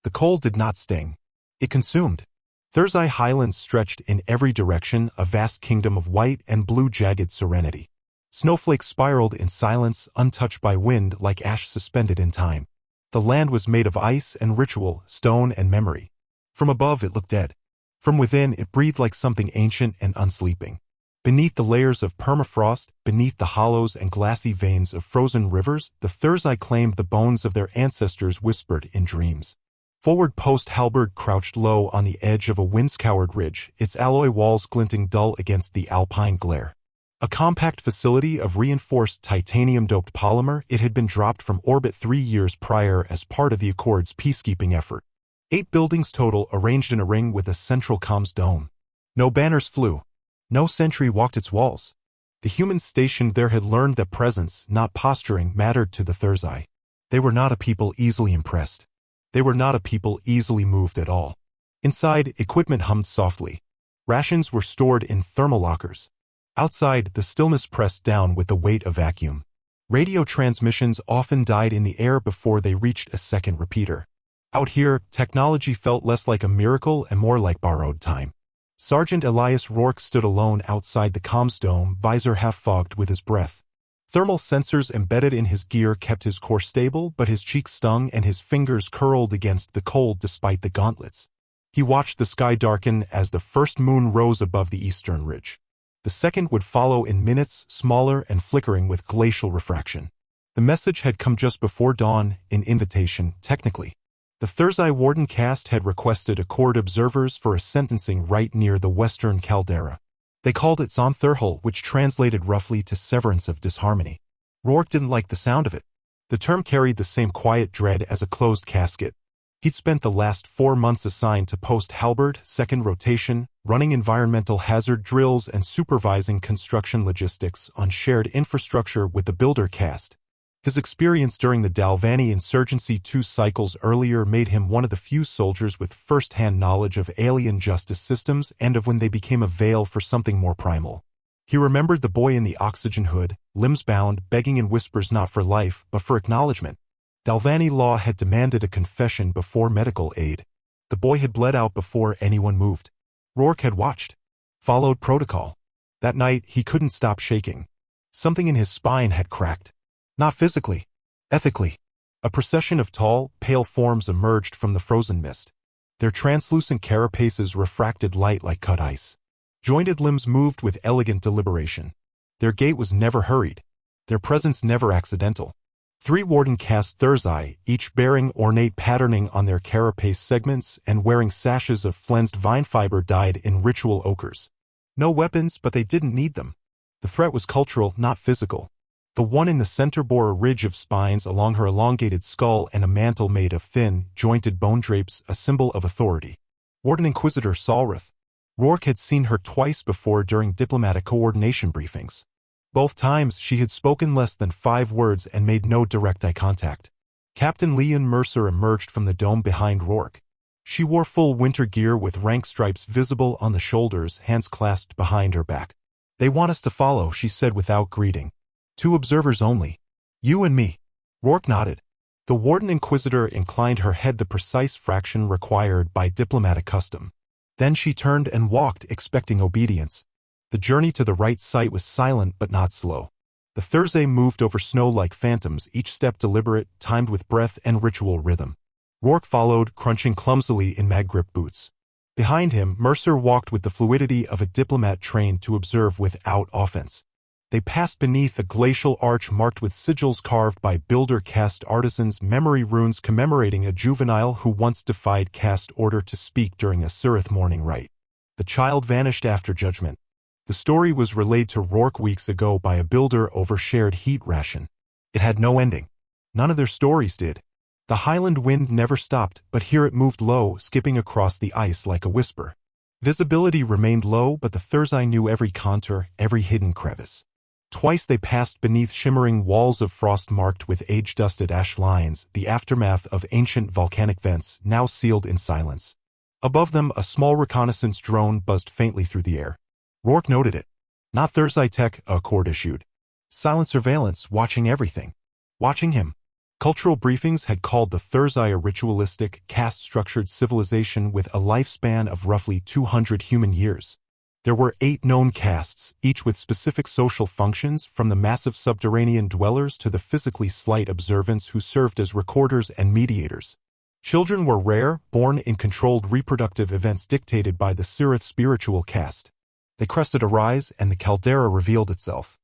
The cold did not sting. It consumed. Thursday Highlands stretched in every direction, a vast kingdom of white and blue jagged serenity. Snowflakes spiraled in silence, untouched by wind, like ash suspended in time. The land was made of ice and ritual, stone and memory. From above it looked dead. From within it breathed like something ancient and unsleeping. Beneath the layers of permafrost, beneath the hollows and glassy veins of frozen rivers, the Thursday claimed the bones of their ancestors whispered in dreams. Forward post Halberd crouched low on the edge of a wind-scoured ridge, its alloy walls glinting dull against the alpine glare. A compact facility of reinforced titanium-doped polymer, it had been dropped from orbit 3 years prior as part of the Accord's peacekeeping effort. 8 buildings total, arranged in a ring with a central comms dome. No banners flew. No sentry walked its walls. The humans stationed there had learned that presence, not posturing, mattered to the Thursday. They were not a people easily impressed. They were not a people easily moved at all. Inside, equipment hummed softly. Rations were stored in thermal lockers. Outside, the stillness pressed down with the weight of vacuum. Radio transmissions often died in the air before they reached a second repeater. Out here, technology felt less like a miracle and more like borrowed time. Sergeant Elias Rourke stood alone outside the comms dome, visor half-fogged with his breath. Thermal sensors embedded in his gear kept his core stable, but his cheeks stung and his fingers curled against the cold despite the gauntlets. He watched the sky darken as the first moon rose above the eastern ridge. The second would follow in minutes, smaller and flickering with glacial refraction. The message had come just before dawn, an invitation, technically. The Thursday Warden caste had requested Accord observers for a sentencing right near the western caldera. They called it Zonthurhul, which translated roughly to severance of disharmony. Rourke didn't like the sound of it. The term carried the same quiet dread as a closed casket. He'd spent the last 4 months assigned to post Halberd, second rotation, running environmental hazard drills and supervising construction logistics on shared infrastructure with the builder caste. His experience during the Dalvani insurgency 2 cycles earlier made him one of the few soldiers with first-hand knowledge of alien justice systems and of when they became a veil for something more primal. He remembered the boy in the oxygen hood, limbs bound, begging in whispers not for life, but for acknowledgement. Dalvani law had demanded a confession before medical aid. The boy had bled out before anyone moved. Rourke had watched. Followed protocol. That night, he couldn't stop shaking. Something in his spine had cracked. Not physically, ethically. A procession of tall, pale forms emerged from the frozen mist. Their translucent carapaces refracted light like cut ice. Jointed limbs moved with elegant deliberation. Their gait was never hurried. Their presence never accidental. 3 Warden caste Thursday, each bearing ornate patterning on their carapace segments and wearing sashes of flensed vine fiber dyed in ritual ochres. No weapons, but they didn't need them. The threat was cultural, not physical. The one in the center bore a ridge of spines along her elongated skull and a mantle made of thin, jointed bone drapes, a symbol of authority. Warden Inquisitor Salrath. Rourke had seen her twice before during diplomatic coordination briefings. Both times she had spoken less than 5 words and made no direct eye contact. Captain Leon Mercer emerged from the dome behind Rourke. She wore full winter gear with rank stripes visible on the shoulders, hands clasped behind her back. "They want us to follow," she said without greeting. "2 observers only. You and me." Rourke nodded. The Warden Inquisitor inclined her head the precise fraction required by diplomatic custom. Then she turned and walked, expecting obedience. The journey to the right site was silent but not slow. The Thursday moved over snow like phantoms, each step deliberate, timed with breath and ritual rhythm. Rourke followed, crunching clumsily in mag-grip boots. Behind him, Mercer walked with the fluidity of a diplomat trained to observe without offense. They passed beneath a glacial arch marked with sigils carved by builder caste artisans, memory runes commemorating a juvenile who once defied caste order to speak during a Sirith morning rite. The child vanished after judgment. The story was relayed to Rourke weeks ago by a builder over shared heat ration. It had no ending. None of their stories did. The Highland wind never stopped, but here it moved low, skipping across the ice like a whisper. Visibility remained low, but the Thursday knew every contour, every hidden crevice. Twice they passed beneath shimmering walls of frost marked with age-dusted ash lines, the aftermath of ancient volcanic vents, now sealed in silence. Above them, a small reconnaissance drone buzzed faintly through the air. Rourke noted it. Not Thursday tech, Accord issued. Silent surveillance, watching everything. Watching him. Cultural briefings had called the Thursday a ritualistic, caste-structured civilization with a lifespan of roughly 200 human years. There were 8 known castes, each with specific social functions, from the massive subterranean dwellers to the physically slight observants who served as recorders and mediators. Children were rare, born in controlled reproductive events dictated by the Sirith spiritual caste. They crested a rise, and the caldera revealed itself.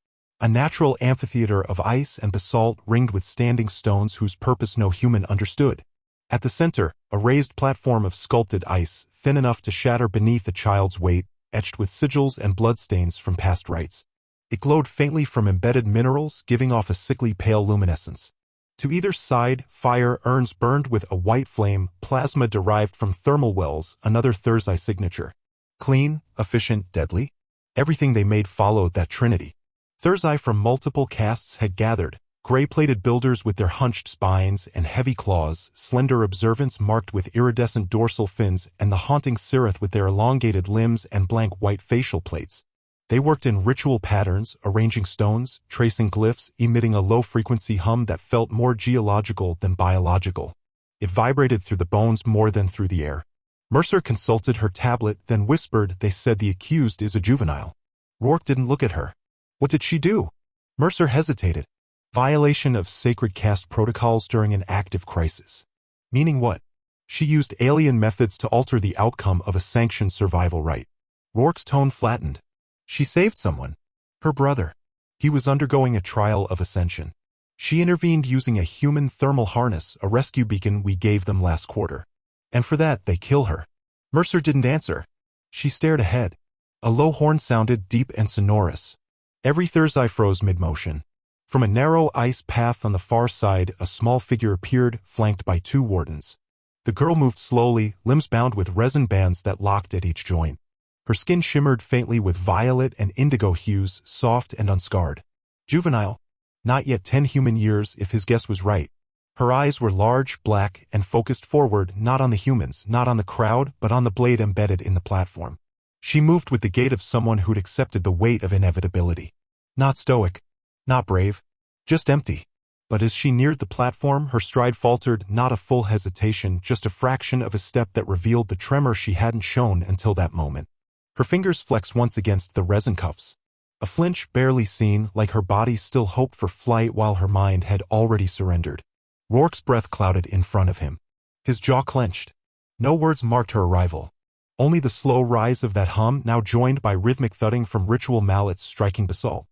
A natural amphitheater of ice and basalt ringed with standing stones whose purpose no human understood. At the center, a raised platform of sculpted ice, thin enough to shatter beneath a child's weight, etched with sigils and bloodstains from past rites. It glowed faintly from embedded minerals, giving off a sickly pale luminescence. To either side, fire urns burned with a white flame, plasma derived from thermal wells, another Thursday signature. Clean, efficient, deadly. Everything they made followed that trinity. Thursday from multiple castes had gathered, gray-plated builders with their hunched spines and heavy claws, slender observants marked with iridescent dorsal fins, and the haunting Sirith with their elongated limbs and blank white facial plates. They worked in ritual patterns, arranging stones, tracing glyphs, emitting a low-frequency hum that felt more geological than biological. It vibrated through the bones more than through the air. Mercer consulted her tablet, then whispered, "They said the accused is a juvenile." Rourke didn't look at her. What did she do? Mercer hesitated. Violation of sacred caste protocols during an active crisis. Meaning what? She used alien methods to alter the outcome of a sanctioned survival rite. Rourke's tone flattened. She saved someone. Her brother. He was undergoing a trial of ascension. She intervened using a human thermal harness, a rescue beacon we gave them last quarter. And for that, they kill her. Mercer didn't answer. She stared ahead. A low horn sounded, deep and sonorous. Every Thursday froze mid-motion. From a narrow ice path on the far side, a small figure appeared, flanked by 2 wardens. The girl moved slowly, limbs bound with resin bands that locked at each joint. Her skin shimmered faintly with violet and indigo hues, soft and unscarred. Juvenile. Not yet 10 human years, if his guess was right. Her eyes were large, black, and focused forward, not on the humans, not on the crowd, but on the blade embedded in the platform. She moved with the gait of someone who'd accepted the weight of inevitability. Not stoic. Not brave. Just empty. But as she neared the platform, her stride faltered, not a full hesitation, just a fraction of a step that revealed the tremor she hadn't shown until that moment. Her fingers flexed once against the resin cuffs. A flinch barely seen, like her body still hoped for flight while her mind had already surrendered. Rourke's breath clouded in front of him. His jaw clenched. No words marked her arrival. Only the slow rise of that hum, now joined by rhythmic thudding from ritual mallets striking basalt.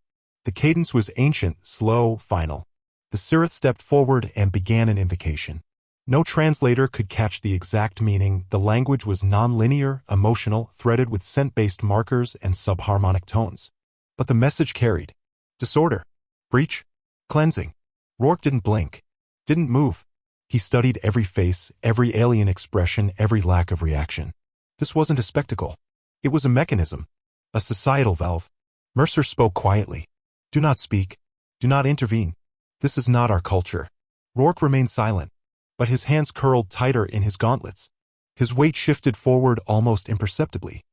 The cadence was ancient, slow, final. The Sirith stepped forward and began an invocation. No translator could catch the exact meaning. The language was non-linear, emotional, threaded with scent-based markers and subharmonic tones. But the message carried. Disorder. Breach. Cleansing. Rourke didn't blink. Didn't move. He studied every face, every alien expression, every lack of reaction. This wasn't a spectacle. It was a mechanism. A societal valve. Mercer spoke quietly. Do not speak. Do not intervene. This is not our culture. Rourke remained silent, but his hands curled tighter in his gauntlets. His weight shifted forward almost imperceptibly,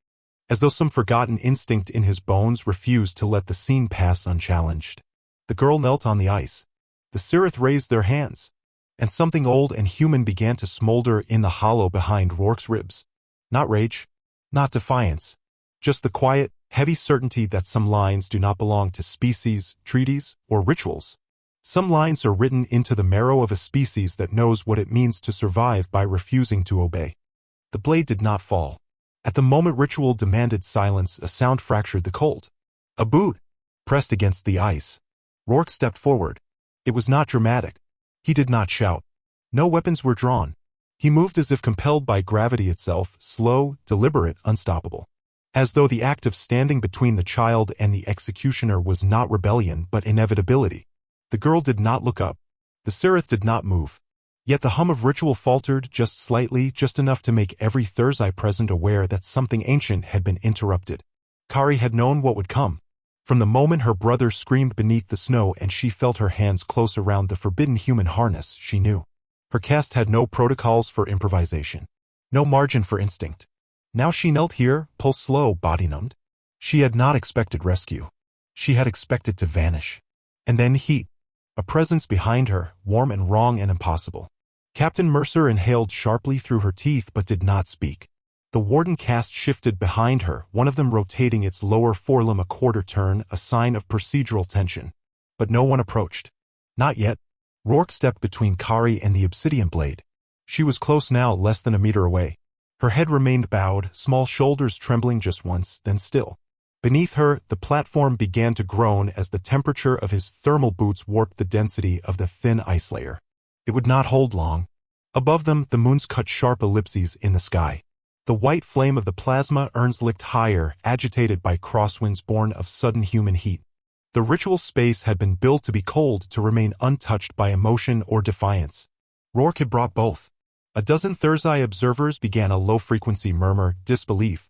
as though some forgotten instinct in his bones refused to let the scene pass unchallenged. The girl knelt on the ice. The Sirith raised their hands, and something old and human began to smolder in the hollow behind Rourke's ribs. Not rage, not defiance, just the quiet, heavy certainty that some lines do not belong to species, treaties, or rituals. Some lines are written into the marrow of a species that knows what it means to survive by refusing to obey. The blade did not fall. At the moment ritual demanded silence, a sound fractured the cold. A boot, pressed against the ice. Rourke stepped forward. It was not dramatic. He did not shout. No weapons were drawn. He moved as if compelled by gravity itself, slow, deliberate, unstoppable. As though the act of standing between the child and the executioner was not rebellion but inevitability. The girl did not look up. The Sirith did not move. Yet the hum of ritual faltered just slightly, just enough to make every Thursday present aware that something ancient had been interrupted. Kari had known what would come. From the moment her brother screamed beneath the snow and she felt her hands close around the forbidden human harness, she knew. Her caste had no protocols for improvisation. No margin for instinct. Now she knelt here, pulse slow, body numbed. She had not expected rescue. She had expected to vanish. And then heat. A presence behind her, warm and wrong and impossible. Captain Mercer inhaled sharply through her teeth but did not speak. The warden cast shifted behind her, one of them rotating its lower forelimb a quarter turn, a sign of procedural tension. But no one approached. Not yet. Rourke stepped between Kari and the obsidian blade. She was close now, less than a meter away. Her head remained bowed, small shoulders trembling just once, then still. Beneath her, the platform began to groan as the temperature of his thermal boots warped the density of the thin ice layer. It would not hold long. Above them, the moons cut sharp ellipses in the sky. The white flame of the plasma urns licked higher, agitated by crosswinds born of sudden human heat. The ritual space had been built to be cold, to remain untouched by emotion or defiance. Rourke had brought both. A dozen Thursday observers began a low-frequency murmur, disbelief.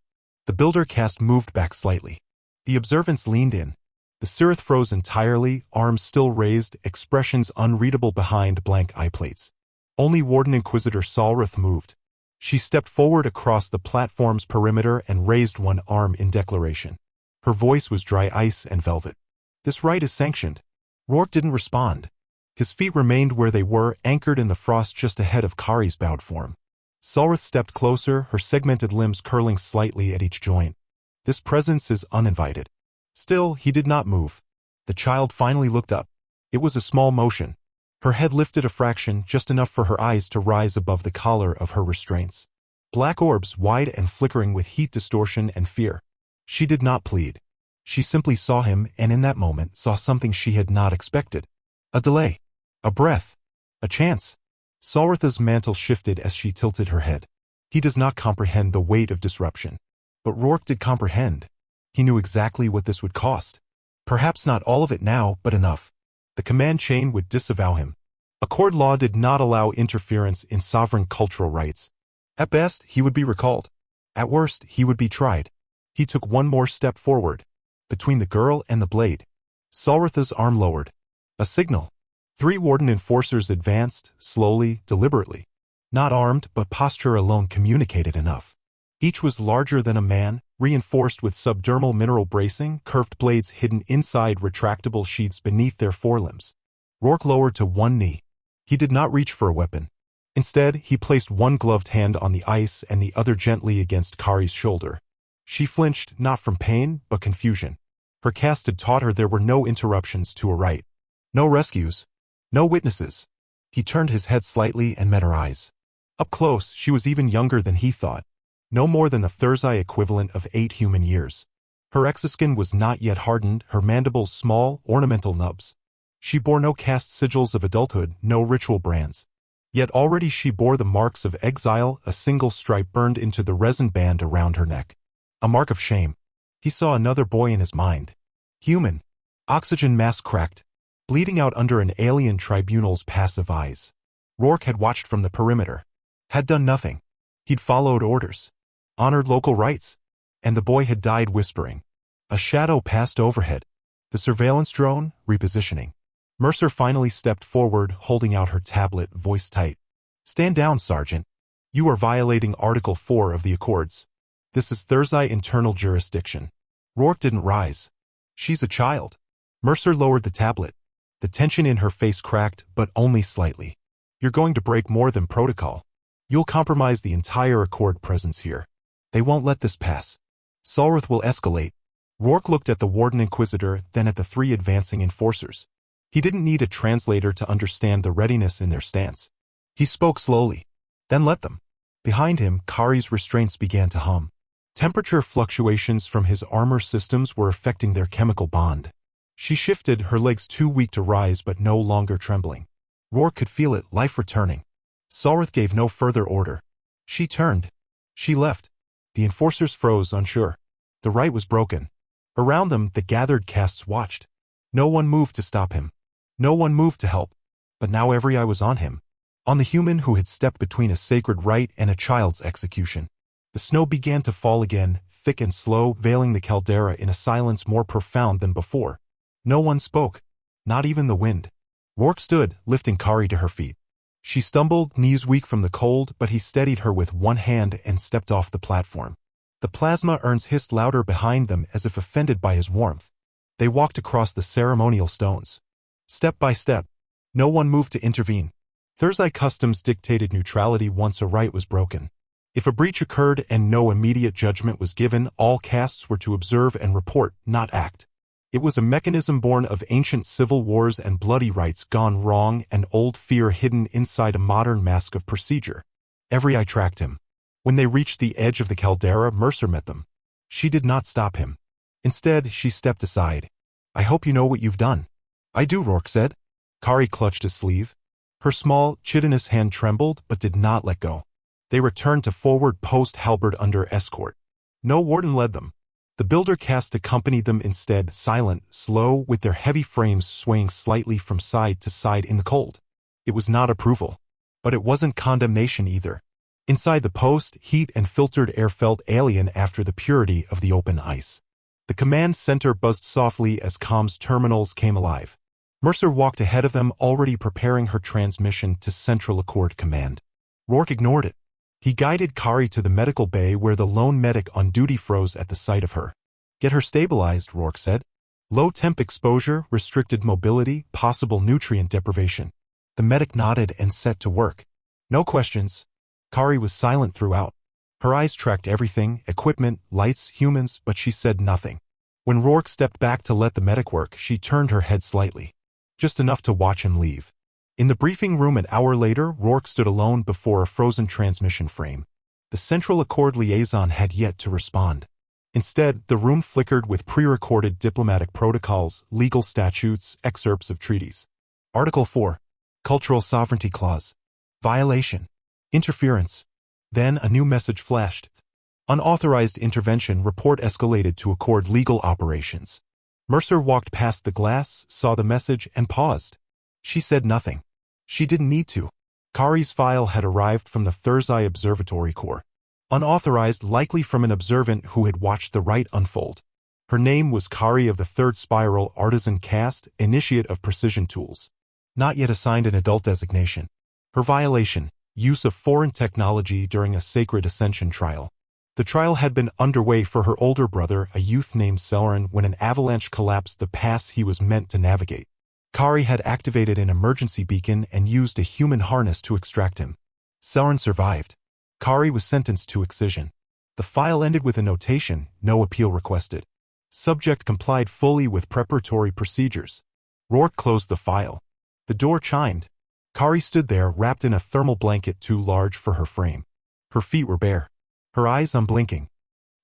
The builder cast moved back slightly. The observants leaned in. The Cirith froze entirely, arms still raised, expressions unreadable behind blank eye plates. Only Warden Inquisitor Salrith moved. She stepped forward across the platform's perimeter and raised one arm in declaration. Her voice was dry ice and velvet. This rite is sanctioned. Rourke didn't respond. His feet remained where they were, anchored in the frost just ahead of Kari's bowed form. Salrith stepped closer, her segmented limbs curling slightly at each joint. This presence is uninvited. Still, he did not move. The child finally looked up. It was a small motion. Her head lifted a fraction, just enough for her eyes to rise above the collar of her restraints. Black orbs, wide and flickering with heat distortion and fear. She did not plead. She simply saw him, and in that moment saw something she had not expected. A delay. A breath. A chance. Salrith's mantle shifted as she tilted her head. He does not comprehend the weight of disruption. But Rourke did comprehend. He knew exactly what this would cost. Perhaps not all of it now, but enough. The command chain would disavow him. Accord law did not allow interference in sovereign cultural rights. At best, he would be recalled. At worst, he would be tried. He took one more step forward. Between the girl and the blade. Salrith's arm lowered. A signal. 3 Warden enforcers advanced, slowly, deliberately. Not armed, but posture alone communicated enough. Each was larger than a man, reinforced with subdermal mineral bracing, curved blades hidden inside retractable sheaths beneath their forelimbs. Rourke lowered to one knee. He did not reach for a weapon. Instead, he placed one gloved hand on the ice and the other gently against Kari's shoulder. She flinched, not from pain, but confusion. Her caste had taught her there were no interruptions to a rite. No rescues. No witnesses. He turned his head slightly and met her eyes. Up close, she was even younger than he thought. No more than the Thursday equivalent of 8 human years. Her exoskin was not yet hardened, her mandibles small, ornamental nubs. She bore no caste sigils of adulthood, no ritual brands. Yet already she bore the marks of exile, a single stripe burned into the resin band around her neck. A mark of shame. He saw another boy in his mind. Human. Oxygen mask cracked. Bleeding out under an alien tribunal's passive eyes. Rourke had watched from the perimeter. Had done nothing. He'd followed orders. Honored local rights. And the boy had died whispering. A shadow passed overhead. The surveillance drone, repositioning. Mercer finally stepped forward, holding out her tablet, voice tight. Stand down, Sergeant. You are violating Article 4 of the Accords. This is Thursday internal jurisdiction. Rourke didn't rise. She's a child. Mercer lowered the tablet. The tension in her face cracked, but only slightly. You're going to break more than protocol. You'll compromise the entire Accord presence here. They won't let this pass. Salrith will escalate. Rourke looked at the Warden Inquisitor, then at the 3 advancing enforcers. He didn't need a translator to understand the readiness in their stance. He spoke slowly. Then let them. Behind him, Kari's restraints began to hum. Temperature fluctuations from his armor systems were affecting their chemical bond. She shifted, her legs too weak to rise but no longer trembling. Rourke could feel it, life returning. Salrith gave no further order. She turned. She left. The enforcers froze, unsure. The rite was broken. Around them, the gathered castes watched. No one moved to stop him. No one moved to help. But now every eye was on him. On the human who had stepped between a sacred rite and a child's execution. The snow began to fall again, thick and slow, veiling the caldera in a silence more profound than before. No one spoke. Not even the wind. Rourke stood, lifting Kari to her feet. She stumbled, knees weak from the cold, but he steadied her with one hand and stepped off the platform. The plasma urns hissed louder behind them as if offended by his warmth. They walked across the ceremonial stones. Step by step, No one moved to intervene. Thursday customs dictated neutrality once a right was broken. If a breach occurred and no immediate judgment was given, all castes were to observe and report, not act. It was a mechanism born of ancient civil wars and bloody rights gone wrong, and old fear hidden inside a modern mask of procedure. Every eye tracked him. When they reached the edge of the caldera, Mercer met them. She did not stop him. Instead, she stepped aside. "I hope you know what you've done." "I do," Rourke said. Kari clutched his sleeve. Her small, chitinous hand trembled but did not let go. They returned to forward post halberd under escort. No warden led them. The builder caste accompanied them instead, silent, slow, with their heavy frames swaying slightly from side to side in the cold. It was not approval. But it wasn't condemnation either. Inside the post, heat and filtered air felt alien after the purity of the open ice. The command center buzzed softly as comms terminals came alive. Mercer walked ahead of them, already preparing her transmission to Central Accord Command. Rourke ignored it. He guided Kari to the medical bay where the lone medic on duty froze at the sight of her. "Get her stabilized," Rourke said. "Low temp exposure, restricted mobility, possible nutrient deprivation." The medic nodded and set to work. No questions. Kari was silent throughout. Her eyes tracked everything, equipment, lights, humans, but she said nothing. When Rourke stepped back to let the medic work, she turned her head slightly. Just enough to watch him leave. In the briefing room an hour later, Rourke stood alone before a frozen transmission frame. The Central Accord liaison had yet to respond. Instead, the room flickered with pre-recorded diplomatic protocols, legal statutes, excerpts of treaties. Article 4. Cultural Sovereignty Clause. Violation. Interference. Then a new message flashed. Unauthorized intervention report escalated to Accord legal operations. Mercer walked past the glass, saw the message, and paused. She said nothing. She didn't need to. Kari's file had arrived from the Thursday Observatory Corps. Unauthorized, likely from an observant who had watched the rite unfold. Her name was Kari of the Third Spiral Artisan Caste, Initiate of Precision Tools. Not yet assigned an adult designation. Her violation, use of foreign technology during a sacred ascension trial. The trial had been underway for her older brother, a youth named Selrin, when an avalanche collapsed the pass he was meant to navigate. Kari had activated an emergency beacon and used a human harness to extract him. Selrin survived. Kari was sentenced to excision. The file ended with a notation, "No appeal requested." Subject complied fully with preparatory procedures. Rourke closed the file. The door chimed. Kari stood there, wrapped in a thermal blanket too large for her frame. Her feet were bare. Her eyes unblinking.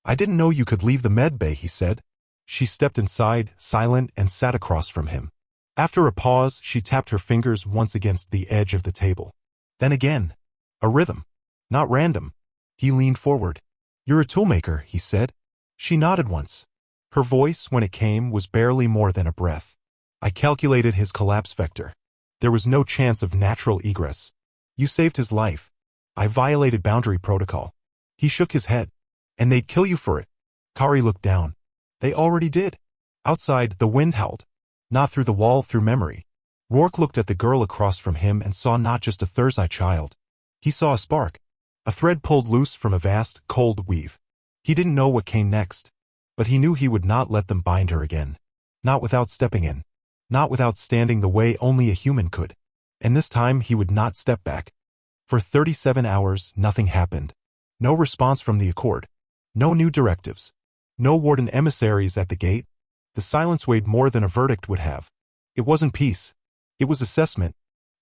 "I didn't know you could leave the med bay," he said. She stepped inside, silent, and sat across from him. After a pause, she tapped her fingers once against the edge of the table. Then again. A rhythm. Not random. He leaned forward. "You're a toolmaker," he said. She nodded once. Her voice, when it came, was barely more than a breath. "I calculated his collapse vector. There was no chance of natural egress. You saved his life. I violated boundary protocol." He shook his head. "And they'd kill you for it." Kari looked down. "They already did." Outside, the wind howled. Not through the wall, through memory. Rourke looked at the girl across from him and saw not just a Thursday child. He saw a spark. A thread pulled loose from a vast, cold weave. He didn't know what came next. But he knew he would not let them bind her again. Not without stepping in. Not without standing the way only a human could. And this time he would not step back. For 37 hours, nothing happened. No response from the Accord. No new directives. No warden emissaries at the gate. The silence weighed more than a verdict would have. It wasn't peace. It was assessment.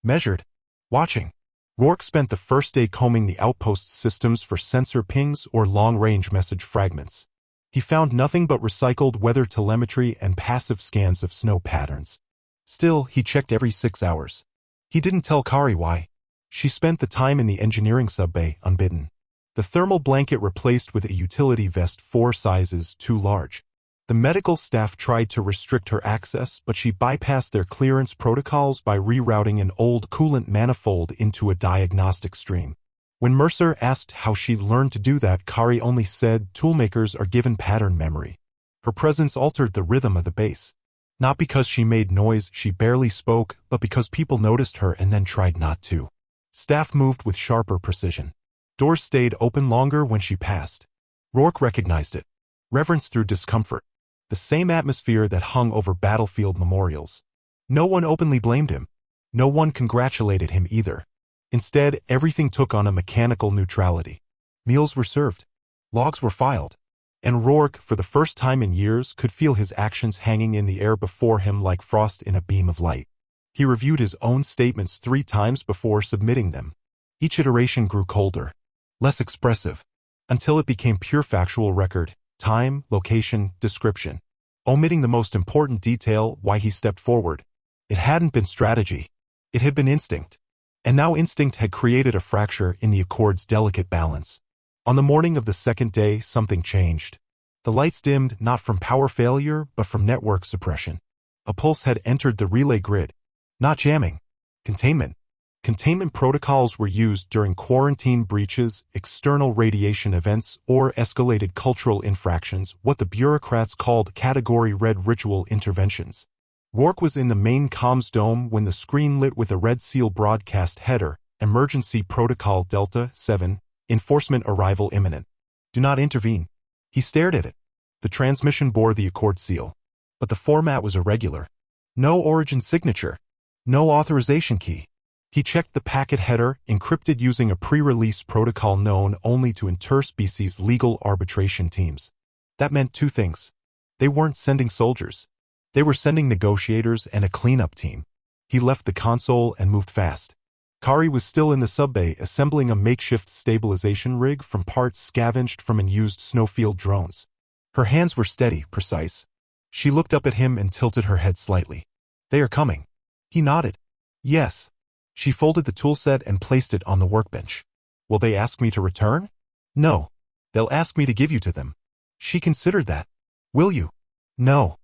Measured. Watching. Rourke spent the first day combing the outpost's systems for sensor pings or long-range message fragments. He found nothing but recycled weather telemetry and passive scans of snow patterns. Still, he checked every 6 hours. He didn't tell Kari why. She spent the time in the engineering subbay, unbidden. The thermal blanket replaced with a utility vest 4 sizes too large. The medical staff tried to restrict her access, but she bypassed their clearance protocols by rerouting an old coolant manifold into a diagnostic stream. When Mercer asked how she'd learned to do that, Kari only said toolmakers are given pattern memory. Her presence altered the rhythm of the base. Not because she made noise, she barely spoke, but because people noticed her and then tried not to. Staff moved with sharper precision. Doors stayed open longer when she passed. Rourke recognized it. Reverence through discomfort. The same atmosphere that hung over battlefield memorials. No one openly blamed him. No one congratulated him either. Instead, everything took on a mechanical neutrality. Meals were served. Logs were filed. And Rourke, for the first time in years, could feel his actions hanging in the air before him like frost in a beam of light. He reviewed his own statements 3 times before submitting them. Each iteration grew colder, less expressive, until it became pure factual record, time, location, description. Omitting the most important detail, why he stepped forward. It hadn't been strategy. It had been instinct. And now instinct had created a fracture in the Accord's delicate balance. On the morning of the second day, something changed. The lights dimmed not from power failure, but from network suppression. A pulse had entered the relay grid. Not jamming. Containment. Containment protocols were used during quarantine breaches, external radiation events, or escalated cultural infractions, what the bureaucrats called Category Red ritual interventions. Rourke was in the main comms dome when the screen lit with a red seal broadcast header, Emergency Protocol Delta 7, Enforcement Arrival Imminent. Do not intervene. He stared at it. The transmission bore the Accord seal. But the format was irregular. No origin signature. No authorization key. He checked the packet header, encrypted using a pre-release protocol known only to interspecies legal arbitration teams. That meant 2 things. They weren't sending soldiers. They were sending negotiators and a cleanup team. He left the console and moved fast. Kari was still in the subbay assembling a makeshift stabilization rig from parts scavenged from unused snowfield drones. Her hands were steady, precise. She looked up at him and tilted her head slightly. They are coming. He nodded. Yes. She folded the toolset and placed it on the workbench. Will they ask me to return? No. They'll ask me to give you to them. She considered that. Will you? No.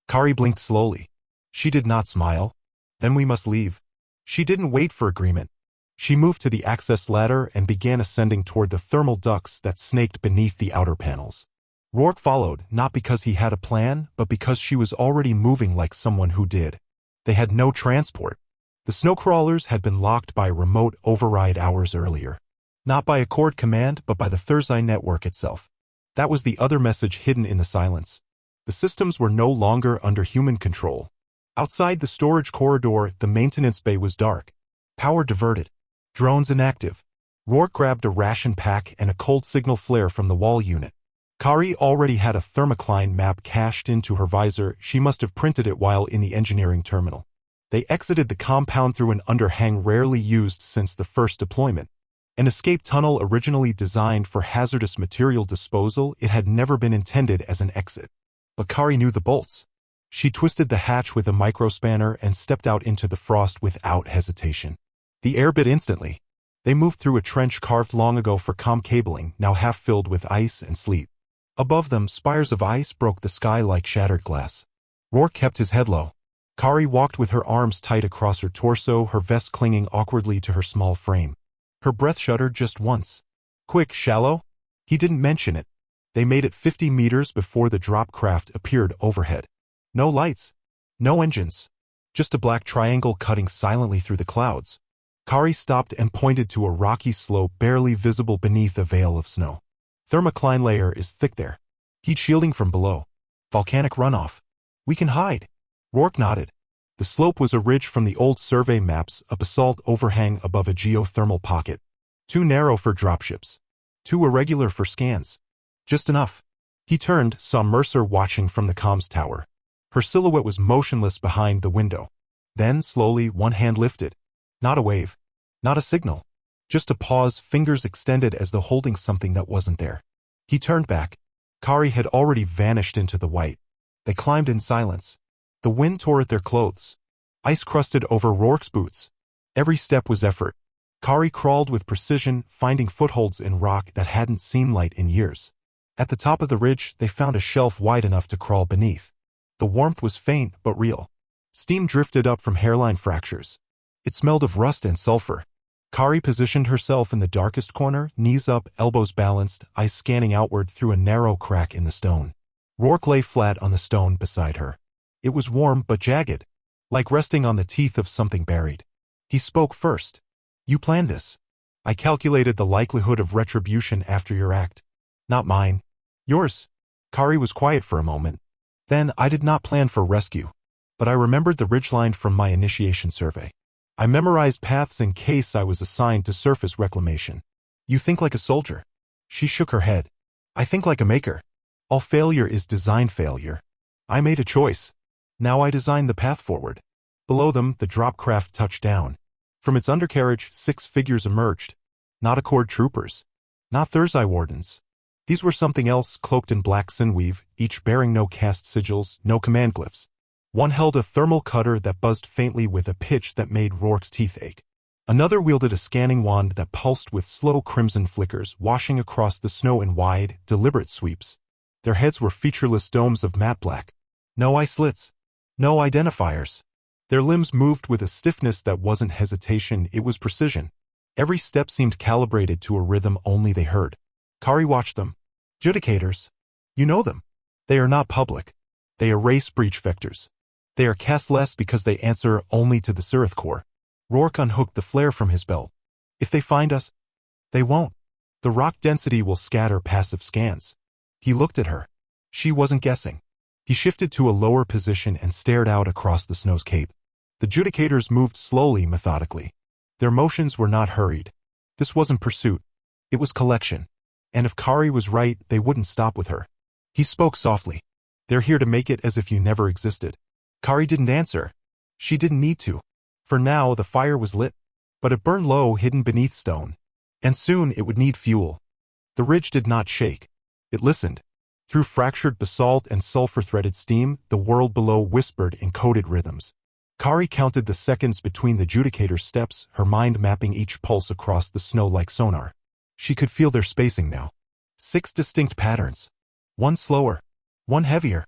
Kari blinked slowly. She did not smile. Then we must leave. She didn't wait for agreement. She moved to the access ladder and began ascending toward the thermal ducts that snaked beneath the outer panels. Rourke followed, not because he had a plan, but because she was already moving like someone who did. They had no transport. The snowcrawlers had been locked by remote override hours earlier. Not by Accord command, but by the Thursday network itself. That was the other message hidden in the silence. The systems were no longer under human control. Outside the storage corridor, the maintenance bay was dark. Power diverted. Drones inactive. Rourke grabbed a ration pack and a cold signal flare from the wall unit. Kari already had a thermocline map cached into her visor. She must have printed it while in the engineering terminal. They exited the compound through an underhang rarely used since the first deployment. An escape tunnel originally designed for hazardous material disposal, it had never been intended as an exit. But Kari knew the bolts. She twisted the hatch with a microspanner and stepped out into the frost without hesitation. The air bit instantly. They moved through a trench carved long ago for comm cabling, now half filled with ice and sleet. Above them, spires of ice broke the sky like shattered glass. Rourke kept his head low. Kari walked with her arms tight across her torso, her vest clinging awkwardly to her small frame. Her breath shuddered just once. Quick, shallow? He didn't mention it. They made it 50 meters before the drop craft appeared overhead. No lights. No engines. Just a black triangle cutting silently through the clouds. Kari stopped and pointed to a rocky slope barely visible beneath a veil of snow. Thermocline layer is thick there. Heat shielding from below. Volcanic runoff. We can hide. Rourke nodded. The slope was a ridge from the old survey maps, a basalt overhang above a geothermal pocket. Too narrow for dropships. Too irregular for scans. Just enough. He turned, saw Mercer watching from the comms tower. Her silhouette was motionless behind the window. Then, slowly, one hand lifted. Not a wave. Not a signal. Just a pause, fingers extended as though holding something that wasn't there. He turned back. Kari had already vanished into the white. They climbed in silence. The wind tore at their clothes. Ice crusted over Rourke's boots. Every step was effort. Kari crawled with precision, finding footholds in rock that hadn't seen light in years. At the top of the ridge, they found a shelf wide enough to crawl beneath. The warmth was faint but real. Steam drifted up from hairline fractures. It smelled of rust and sulfur. Kari positioned herself in the darkest corner, knees up, elbows balanced, eyes scanning outward through a narrow crack in the stone. Rourke lay flat on the stone beside her. It was warm but jagged, like resting on the teeth of something buried. He spoke first. You planned this. I calculated the likelihood of retribution after your act. Not mine. Yours. Kari was quiet for a moment. Then I did not plan for rescue. But I remembered the ridgeline from my initiation survey. I memorized paths in case I was assigned to surface reclamation. You think like a soldier. She shook her head. I think like a maker. All failure is design failure. I made a choice. Now I design the path forward. Below them, the drop craft touched down. From its undercarriage, 6 figures emerged. Not Accord troopers. Not Thursday wardens. These were something else, cloaked in black sineweave, each bearing no caste sigils, no command glyphs. One held a thermal cutter that buzzed faintly with a pitch that made Rourke's teeth ache. Another wielded a scanning wand that pulsed with slow crimson flickers, washing across the snow in wide, deliberate sweeps. Their heads were featureless domes of matte black. No eye slits. No identifiers. Their limbs moved with a stiffness that wasn't hesitation, it was precision. Every step seemed calibrated to a rhythm only they heard. Kari watched them. Judicators. You know them. They are not public. They erase breach vectors. They are castless because they answer only to the Sirith core. Rourke unhooked the flare from his belt. If they find us, they won't. The rock density will scatter passive scans. He looked at her. She wasn't guessing. He shifted to a lower position and stared out across the snow's cape. The Judicators moved slowly, methodically. Their motions were not hurried. This wasn't pursuit. It was collection. And if Kari was right, they wouldn't stop with her. He spoke softly. They're here to make it as if you never existed. Kari didn't answer. She didn't need to. For now, the fire was lit. But it burned low, hidden beneath stone. And soon it would need fuel. The ridge did not shake. It listened. Through fractured basalt and sulfur-threaded steam, the world below whispered in coded rhythms. Kari counted the seconds between the Judicator's steps, her mind mapping each pulse across the snow like sonar. She could feel their spacing now. 6 distinct patterns. One slower. One heavier.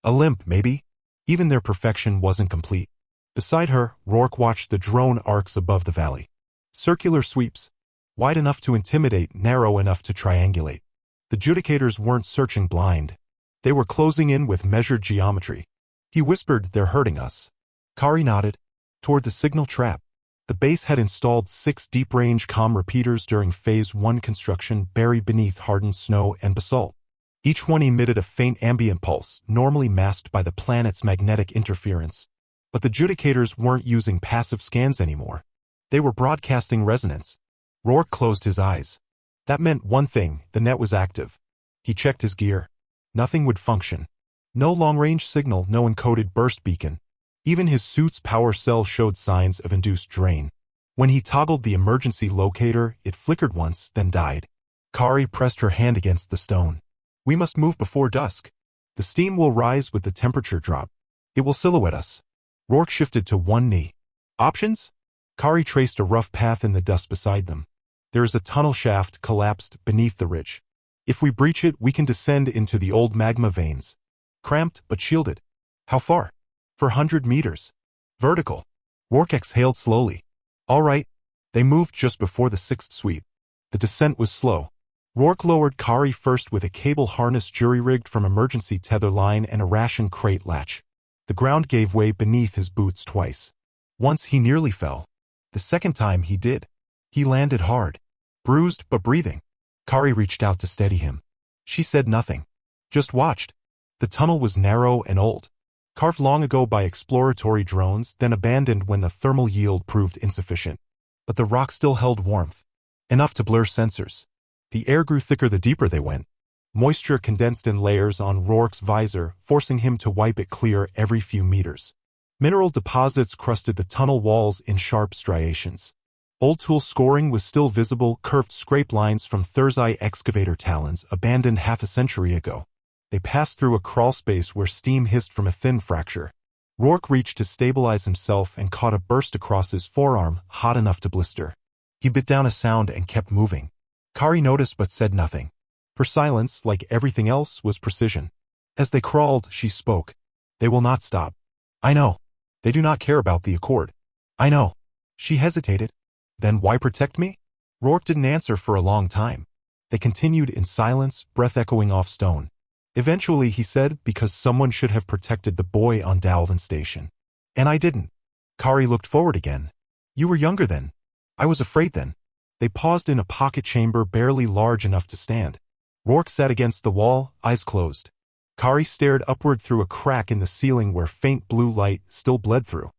A limp, maybe. Even their perfection wasn't complete. Beside her, Rourke watched the drone arcs above the valley. Circular sweeps. Wide enough to intimidate, narrow enough to triangulate. The Judicators weren't searching blind. They were closing in with measured geometry. He whispered, "They're hurting us." Kari nodded. Toward the signal trap. The base had installed 6 deep-range comm repeaters during Phase 1 construction buried beneath hardened snow and basalt. Each one emitted a faint ambient pulse, normally masked by the planet's magnetic interference. But the Judicators weren't using passive scans anymore. They were broadcasting resonance. Rourke closed his eyes. That meant one thing, the net was active. He checked his gear. Nothing would function. No long-range signal, no encoded burst beacon. Even his suit's power cell showed signs of induced drain. When he toggled the emergency locator, it flickered once, then died. Kari pressed her hand against the stone. We must move before dusk. The steam will rise with the temperature drop. It will silhouette us. Rourke shifted to one knee. Options? Kari traced a rough path in the dust beside them. There is a tunnel shaft collapsed beneath the ridge. If we breach it, we can descend into the old magma veins. Cramped, but shielded. How far? For 100 meters. Vertical. Rourke exhaled slowly. All right. They moved just before the 6th sweep. The descent was slow. Rourke lowered Kari first with a cable harness jury-rigged from emergency tether line and a ration crate latch. The ground gave way beneath his boots twice. Once he nearly fell. The second time he did. He landed hard. Bruised but breathing. Kari reached out to steady him. She said nothing. Just watched. The tunnel was narrow and old. Carved long ago by exploratory drones, then abandoned when the thermal yield proved insufficient. But the rock still held warmth. Enough to blur sensors. The air grew thicker the deeper they went. Moisture condensed in layers on Rourke's visor, forcing him to wipe it clear every few meters. Mineral deposits crusted the tunnel walls in sharp striations. Old tool scoring was still visible, curved scrape lines from Thursday excavator talons abandoned half a century ago. They passed through a crawlspace where steam hissed from a thin fracture. Rourke reached to stabilize himself and caught a burst across his forearm, hot enough to blister. He bit down a sound and kept moving. Kari noticed but said nothing. Her silence, like everything else, was precision. As they crawled, she spoke. They will not stop. I know. They do not care about the Accord. I know. She hesitated. Then why protect me? Rourke didn't answer for a long time. They continued in silence, breath echoing off stone. Eventually, he said, because someone should have protected the boy on Dalvin Station. And I didn't. Kari looked forward again. You were younger then. I was afraid then. They paused in a pocket chamber barely large enough to stand. Rourke sat against the wall, eyes closed. Kari stared upward through a crack in the ceiling where faint blue light still bled through.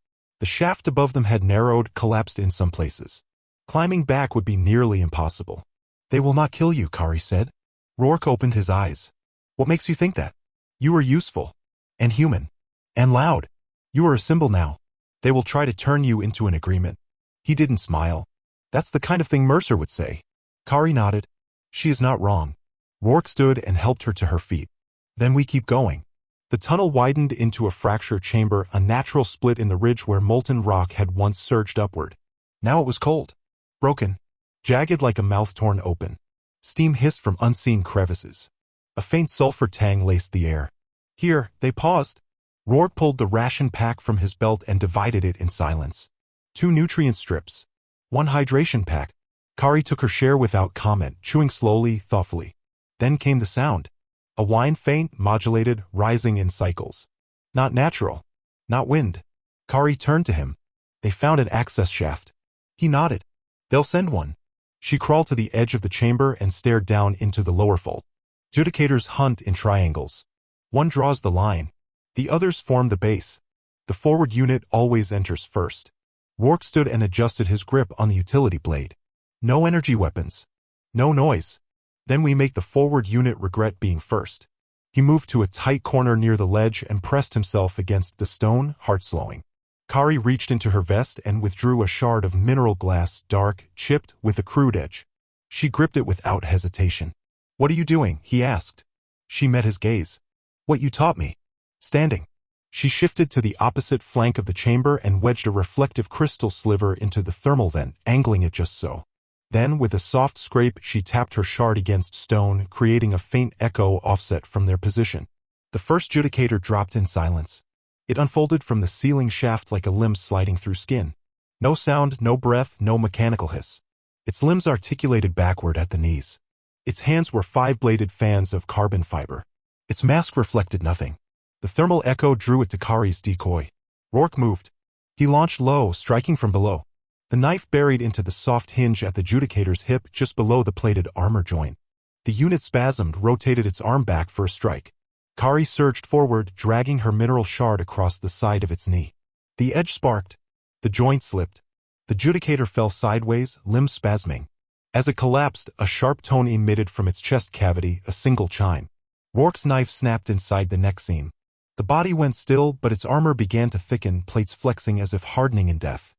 The shaft above them had narrowed, collapsed in some places. Climbing back would be nearly impossible. They will not kill you, Kari said. Rourke opened his eyes. What makes you think that? You are useful. And human. And loud. You are a symbol now. They will try to turn you into an agreement. He didn't smile. That's the kind of thing Mercer would say. Kari nodded. She is not wrong. Rourke stood and helped her to her feet. Then we keep going. The tunnel widened into a fracture chamber, a natural split in the ridge where molten rock had once surged upward. Now it was cold. Broken. Jagged like a mouth torn open. Steam hissed from unseen crevices. A faint sulfur tang laced the air. Here, they paused. Rourke pulled the ration pack from his belt and divided it in silence. 2 nutrient strips. 1 hydration pack. Kari took her share without comment, chewing slowly, thoughtfully. Then came the sound. A whine, faint, modulated, rising in cycles. Not natural. Not wind. Kari turned to him. They found an access shaft. He nodded. They'll send one. She crawled to the edge of the chamber and stared down into the lower fold. Judicators hunt in triangles. One draws the line. The others form the base. The forward unit always enters first. Rourke stood and adjusted his grip on the utility blade. No energy weapons. No noise. Then we make the forward unit regret being first. He moved to a tight corner near the ledge and pressed himself against the stone, heart-slowing. Kari reached into her vest and withdrew a shard of mineral glass, dark, chipped, with a crude edge. She gripped it without hesitation. What are you doing? He asked. She met his gaze. What you taught me. Standing. She shifted to the opposite flank of the chamber and wedged a reflective crystal sliver into the thermal vent, angling it just so. Then, with a soft scrape, she tapped her shard against stone, creating a faint echo offset from their position. The first judicator dropped in silence. It unfolded from the ceiling shaft like a limb sliding through skin. No sound, no breath, no mechanical hiss. Its limbs articulated backward at the knees. Its hands were 5-bladed fans of carbon fiber. Its mask reflected nothing. The thermal echo drew it to Kari's decoy. Rourke moved. He launched low, striking from below. The knife buried into the soft hinge at the judicator's hip just below the plated armor joint. The unit spasmed, rotated its arm back for a strike. Kari surged forward, dragging her mineral shard across the side of its knee. The edge sparked. The joint slipped. The judicator fell sideways, limbs spasming. As it collapsed, a sharp tone emitted from its chest cavity, a single chime. Rourke's knife snapped inside the neck seam. The body went still, but its armor began to thicken, plates flexing as if hardening in death.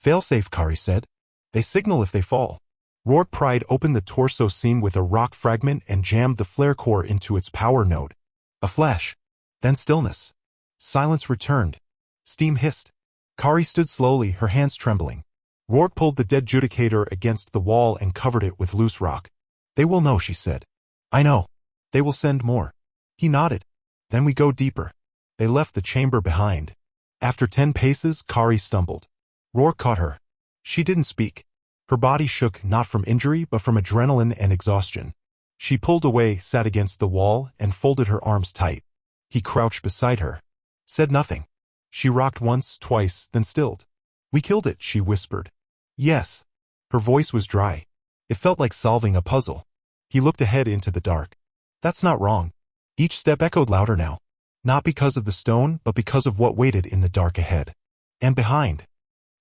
Failsafe, Kari said. They signal if they fall. Rourke pried open the torso seam with a rock fragment and jammed the flare core into its power node. A flash. Then stillness. Silence returned. Steam hissed. Kari stood slowly, her hands trembling. Rourke pulled the dead judicator against the wall and covered it with loose rock. They will know, she said. I know. They will send more. He nodded. Then we go deeper. They left the chamber behind. After 10 paces, Kari stumbled. Rourke caught her. She didn't speak. Her body shook not from injury but from adrenaline and exhaustion. She pulled away, sat against the wall, and folded her arms tight. He crouched beside her. Said nothing. She rocked once, twice, then stilled. We killed it, she whispered. Yes. Her voice was dry. It felt like solving a puzzle. He looked ahead into the dark. That's not wrong. Each step echoed louder now. Not because of the stone, but because of what waited in the dark ahead. And behind.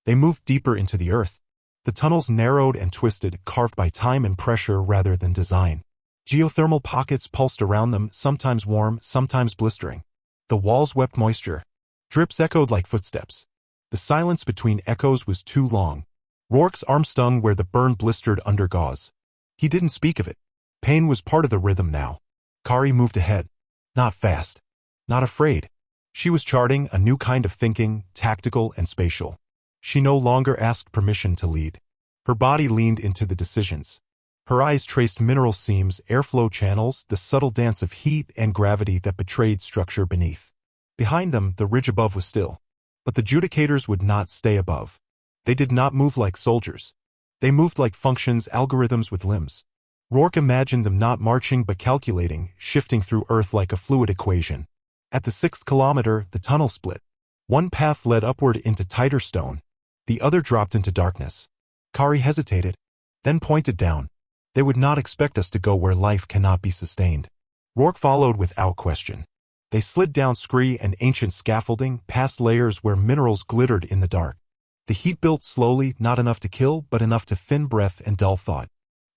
They moved deeper into the earth. The tunnels narrowed and twisted, carved by time and pressure rather than design. Geothermal pockets pulsed around them, sometimes warm, sometimes blistering. The walls wept moisture. Drips echoed like footsteps. The silence between echoes was too long. Rourke's arm stung where the burn blistered under gauze. He didn't speak of it. Pain was part of the rhythm now. Kari moved ahead. Not fast. Not afraid. She was charting a new kind of thinking, tactical and spatial. She no longer asked permission to lead. Her body leaned into the decisions. Her eyes traced mineral seams, airflow channels, the subtle dance of heat and gravity that betrayed structure beneath. Behind them, the ridge above was still. But the judicators would not stay above. They did not move like soldiers. They moved like functions, algorithms with limbs. Rourke imagined them not marching but calculating, shifting through Earth like a fluid equation. At the 6th kilometer, the tunnel split. One path led upward into tighter stone. The other dropped into darkness. Kari hesitated, then pointed down. They would not expect us to go where life cannot be sustained. Rourke followed without question. They slid down scree and ancient scaffolding, past layers where minerals glittered in the dark. The heat built slowly, not enough to kill, but enough to thin breath and dull thought.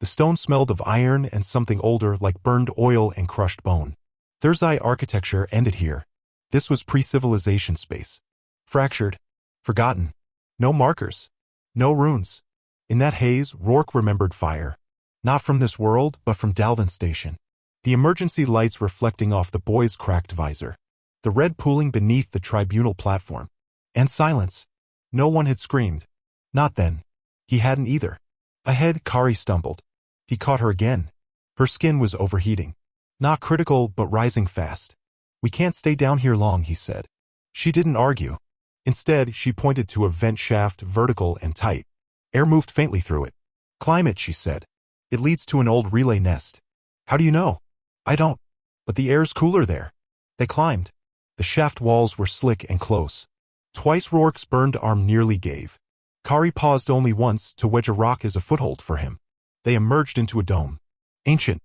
The stone smelled of iron and something older, like burned oil and crushed bone. Third-eye architecture ended here. This was pre-civilization space. Fractured. Forgotten. No markers. No runes. In that haze, Rourke remembered fire. Not from this world, but from Dalvin Station. The emergency lights reflecting off the boy's cracked visor. The red pooling beneath the tribunal platform. And silence. No one had screamed. Not then. He hadn't either. Ahead, Kari stumbled. He caught her again. Her skin was overheating. Not critical, but rising fast. We can't stay down here long, he said. She didn't argue. Instead, she pointed to a vent shaft, vertical and tight. Air moved faintly through it. Climb it, she said. It leads to an old relay nest. How do you know? I don't. But the air's cooler there. They climbed. The shaft walls were slick and close. Twice Rourke's burned arm nearly gave. Kari paused only once to wedge a rock as a foothold for him. They emerged into a dome. Ancient.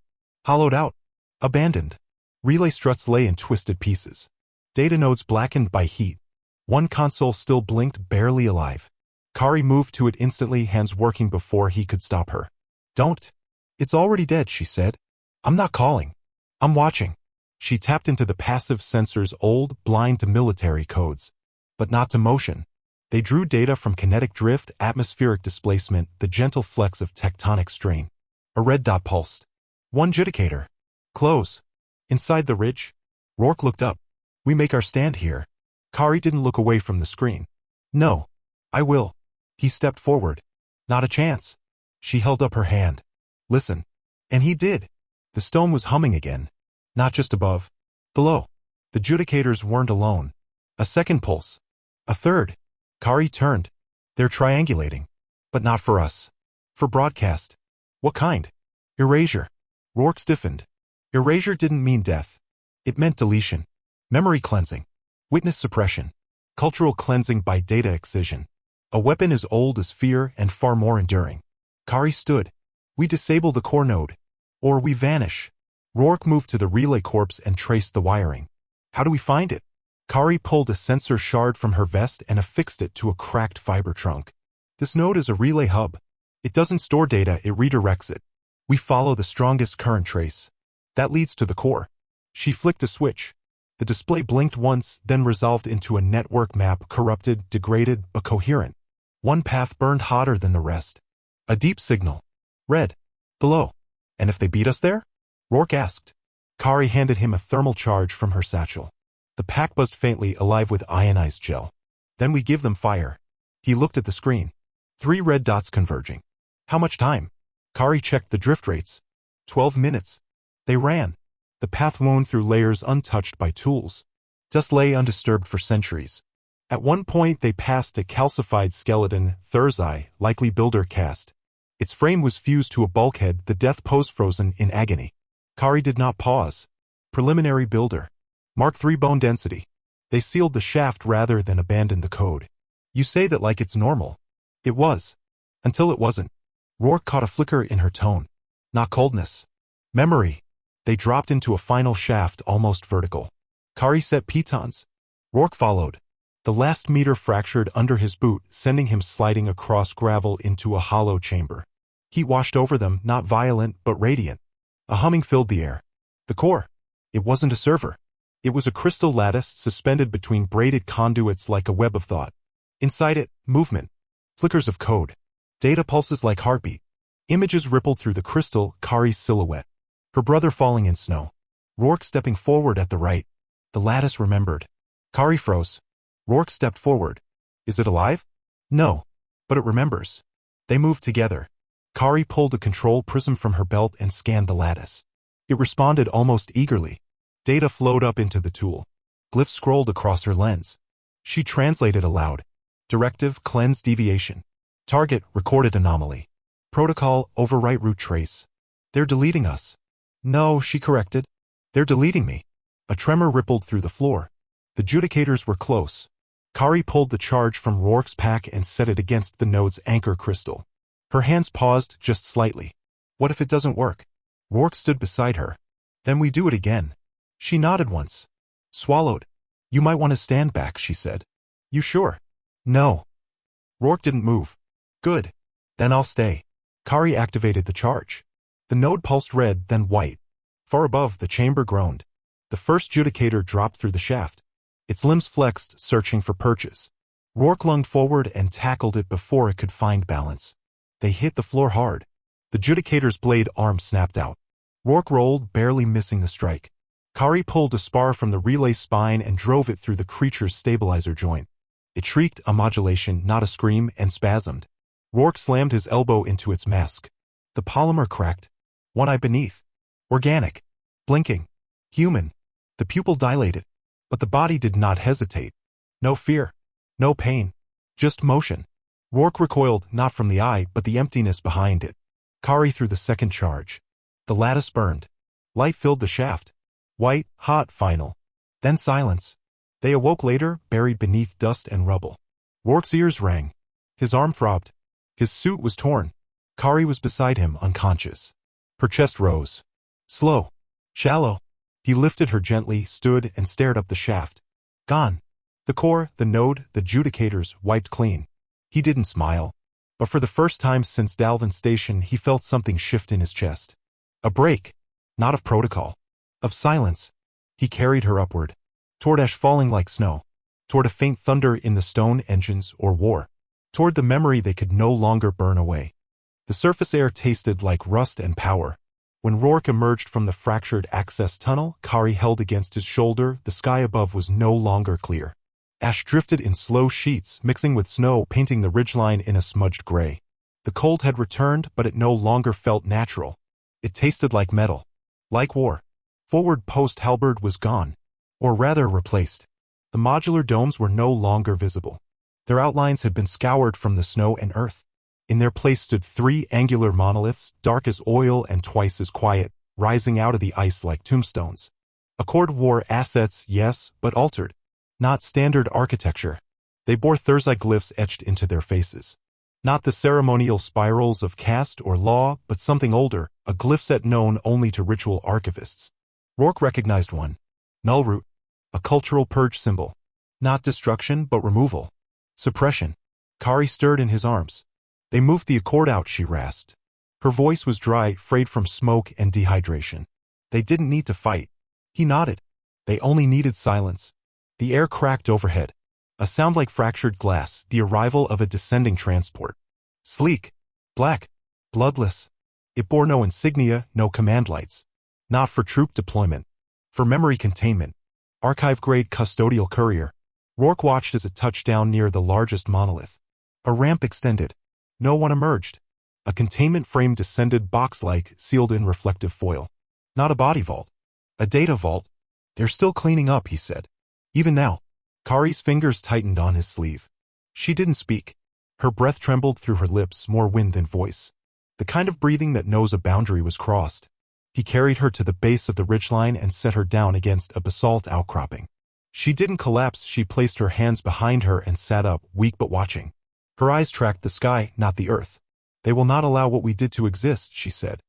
Hollowed out. Abandoned. Relay struts lay in twisted pieces. Data nodes blackened by heat. One console still blinked, barely alive. Kari moved to it instantly, hands working before he could stop her. Don't. It's already dead, she said. I'm not calling. I'm watching. She tapped into the passive sensors, old, blind to military codes. But not to motion. They drew data from kinetic drift, atmospheric displacement, the gentle flex of tectonic strain. A red dot pulsed. One judicator. Close. Inside the ridge. Rourke looked up. We make our stand here. Kari didn't look away from the screen. No. I will. He stepped forward. Not a chance. She held up her hand. Listen. And he did. The stone was humming again. Not just above. Below. The judicators weren't alone. A second pulse. A third. Kari turned. They're triangulating. But not for us. For broadcast. What kind? Erasure. Rourke stiffened. Erasure didn't mean death. It meant deletion. Memory cleansing. Witness suppression. Cultural cleansing by data excision. A weapon as old as fear and far more enduring. Kari stood. We disable the core node. Or we vanish. Rourke moved to the relay corpse and traced the wiring. How do we find it? Kari pulled a sensor shard from her vest and affixed it to a cracked fiber trunk. This node is a relay hub. It doesn't store data, it redirects it. We follow the strongest current trace. That leads to the core. She flicked a switch. The display blinked once, then resolved into a network map, corrupted, degraded, but coherent. One path burned hotter than the rest. A deep signal. Red. Below. And if they beat us there? Rourke asked. Kari handed him a thermal charge from her satchel. The pack buzzed faintly, alive with ionized gel. Then we give them fire. He looked at the screen. 3 red dots converging. How much time? Kari checked the drift rates. 12 minutes. They ran. The path wound through layers untouched by tools. Just lay undisturbed for centuries. At one point they passed a calcified skeleton, third's eye, likely builder cast. Its frame was fused to a bulkhead, the death pose frozen in agony. Kari did not pause. Preliminary builder. Mark III bone density. They sealed the shaft rather than abandoned the code. You say that like it's normal. It was. Until it wasn't. Rourke caught a flicker in her tone. Not coldness. Memory. They dropped into a final shaft, almost vertical. Kari set pitons. Rourke followed. The last meter fractured under his boot, sending him sliding across gravel into a hollow chamber. Heat washed over them, not violent, but radiant. A humming filled the air. The core. It wasn't a server. It was a crystal lattice suspended between braided conduits like a web of thought. Inside it, movement. Flickers of code. Data pulses like heartbeat. Images rippled through the crystal, Kari's silhouette. Her brother falling in snow. Rourke stepping forward at the right. The lattice remembered. Kari froze. Rourke stepped forward. Is it alive? No. But it remembers. They moved together. Kari pulled a control prism from her belt and scanned the lattice. It responded almost eagerly. Data flowed up into the tool. Glyphs scrolled across her lens. She translated aloud. Directive, cleanse deviation. Target, recorded anomaly. Protocol, overwrite root trace. They're deleting us. No, she corrected. They're deleting me. A tremor rippled through the floor. The judicators were close. Kari pulled the charge from Rourke's pack and set it against the node's anchor crystal. Her hands paused just slightly. What if it doesn't work? Rourke stood beside her. Then we do it again. She nodded once. Swallowed. You might want to stand back, she said. You sure? No. Rourke didn't move. Good. Then I'll stay. Kari activated the charge. The node pulsed red, then white. Far above, the chamber groaned. The first judicator dropped through the shaft. Its limbs flexed, searching for perches. Rourke lunged forward and tackled it before it could find balance. They hit the floor hard. The judicator's blade arm snapped out. Rourke rolled, barely missing the strike. Kari pulled a spar from the relay spine and drove it through the creature's stabilizer joint. It shrieked, a modulation, not a scream, and spasmed. Rourke slammed his elbow into its mask. The polymer cracked. One eye beneath. Organic. Blinking. Human. The pupil dilated. But the body did not hesitate. No fear. No pain. Just motion. Rourke recoiled, not from the eye, but the emptiness behind it. Kari threw the second charge. The lattice burned. Light filled the shaft. White, hot, final. Then silence. They awoke later, buried beneath dust and rubble. Rourke's ears rang. His arm throbbed. His suit was torn. Kari was beside him, unconscious. Her chest rose. Slow. Shallow. He lifted her gently, stood, and stared up the shaft. Gone. The core, the node, the judicators, wiped clean. He didn't smile. But for the first time since Dalvin Station, he felt something shift in his chest. A break. Not of protocol. Of silence. He carried her upward. Toward ash falling like snow. Toward a faint thunder in the stone engines or war. Toward the memory they could no longer burn away. The surface air tasted like rust and power. When Rourke emerged from the fractured access tunnel, Kari held against his shoulder. The sky above was no longer clear. Ash drifted in slow sheets, mixing with snow, painting the ridgeline in a smudged gray. The cold had returned, but it no longer felt natural. It tasted like metal. Like war. Forward post halberd was gone. Or rather replaced. The modular domes were no longer visible. Their outlines had been scoured from the snow and earth. In their place stood 3 angular monoliths, dark as oil and twice as quiet, rising out of the ice like tombstones. Accord wore assets, yes, but altered. Not standard architecture. They bore Thursday glyphs etched into their faces. Not the ceremonial spirals of caste or law, but something older, a glyph set known only to ritual archivists. Rourke recognized one. Nullroot. A cultural purge symbol. Not destruction, but removal. Suppression. Kari stirred in his arms. They moved the accord out, she rasped. Her voice was dry, frayed from smoke and dehydration. They didn't need to fight. He nodded. They only needed silence. The air cracked overhead. A sound like fractured glass, the arrival of a descending transport. Sleek. Black. Bloodless. It bore no insignia, no command lights. Not for troop deployment. For memory containment. Archive-grade custodial courier. Rourke watched as it touched down near the largest monolith. A ramp extended. No one emerged. A containment frame descended box-like, sealed in reflective foil. Not a body vault. A data vault. They're still cleaning up, he said. Even now. Kari's fingers tightened on his sleeve. She didn't speak. Her breath trembled through her lips, more wind than voice. The kind of breathing that knows a boundary was crossed. He carried her to the base of the ridgeline and set her down against a basalt outcropping. She didn't collapse. She placed her hands behind her and sat up, weak but watching. Her eyes tracked the sky, not the earth. They will not allow what we did to exist, she said.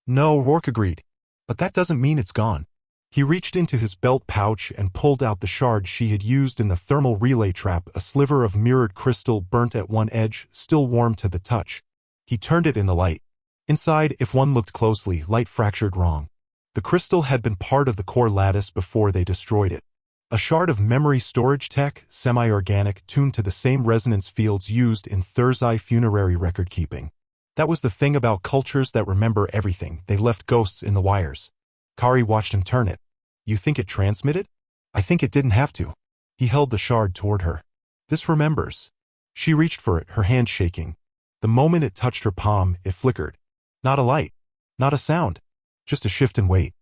No, Rourke agreed. But that doesn't mean it's gone. He reached into his belt pouch and pulled out the shard she had used in the thermal relay trap, a sliver of mirrored crystal burnt at one edge, still warm to the touch. He turned it in the light. Inside, if one looked closely, light fractured wrong. The crystal had been part of the core lattice before they destroyed it. A shard of memory storage tech, semi-organic, tuned to the same resonance fields used in Thursday funerary record-keeping. That was the thing about cultures that remember everything. They left ghosts in the wires. Kari watched him turn it. You think it transmitted? I think it didn't have to. He held the shard toward her. This remembers. She reached for it, her hand shaking. The moment it touched her palm, it flickered. Not a light. Not a sound. Just a shift in weight.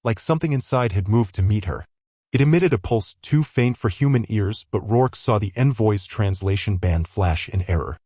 Like something inside had moved to meet her. It emitted a pulse too faint for human ears, but Rourke saw the envoy's translation band flash in error.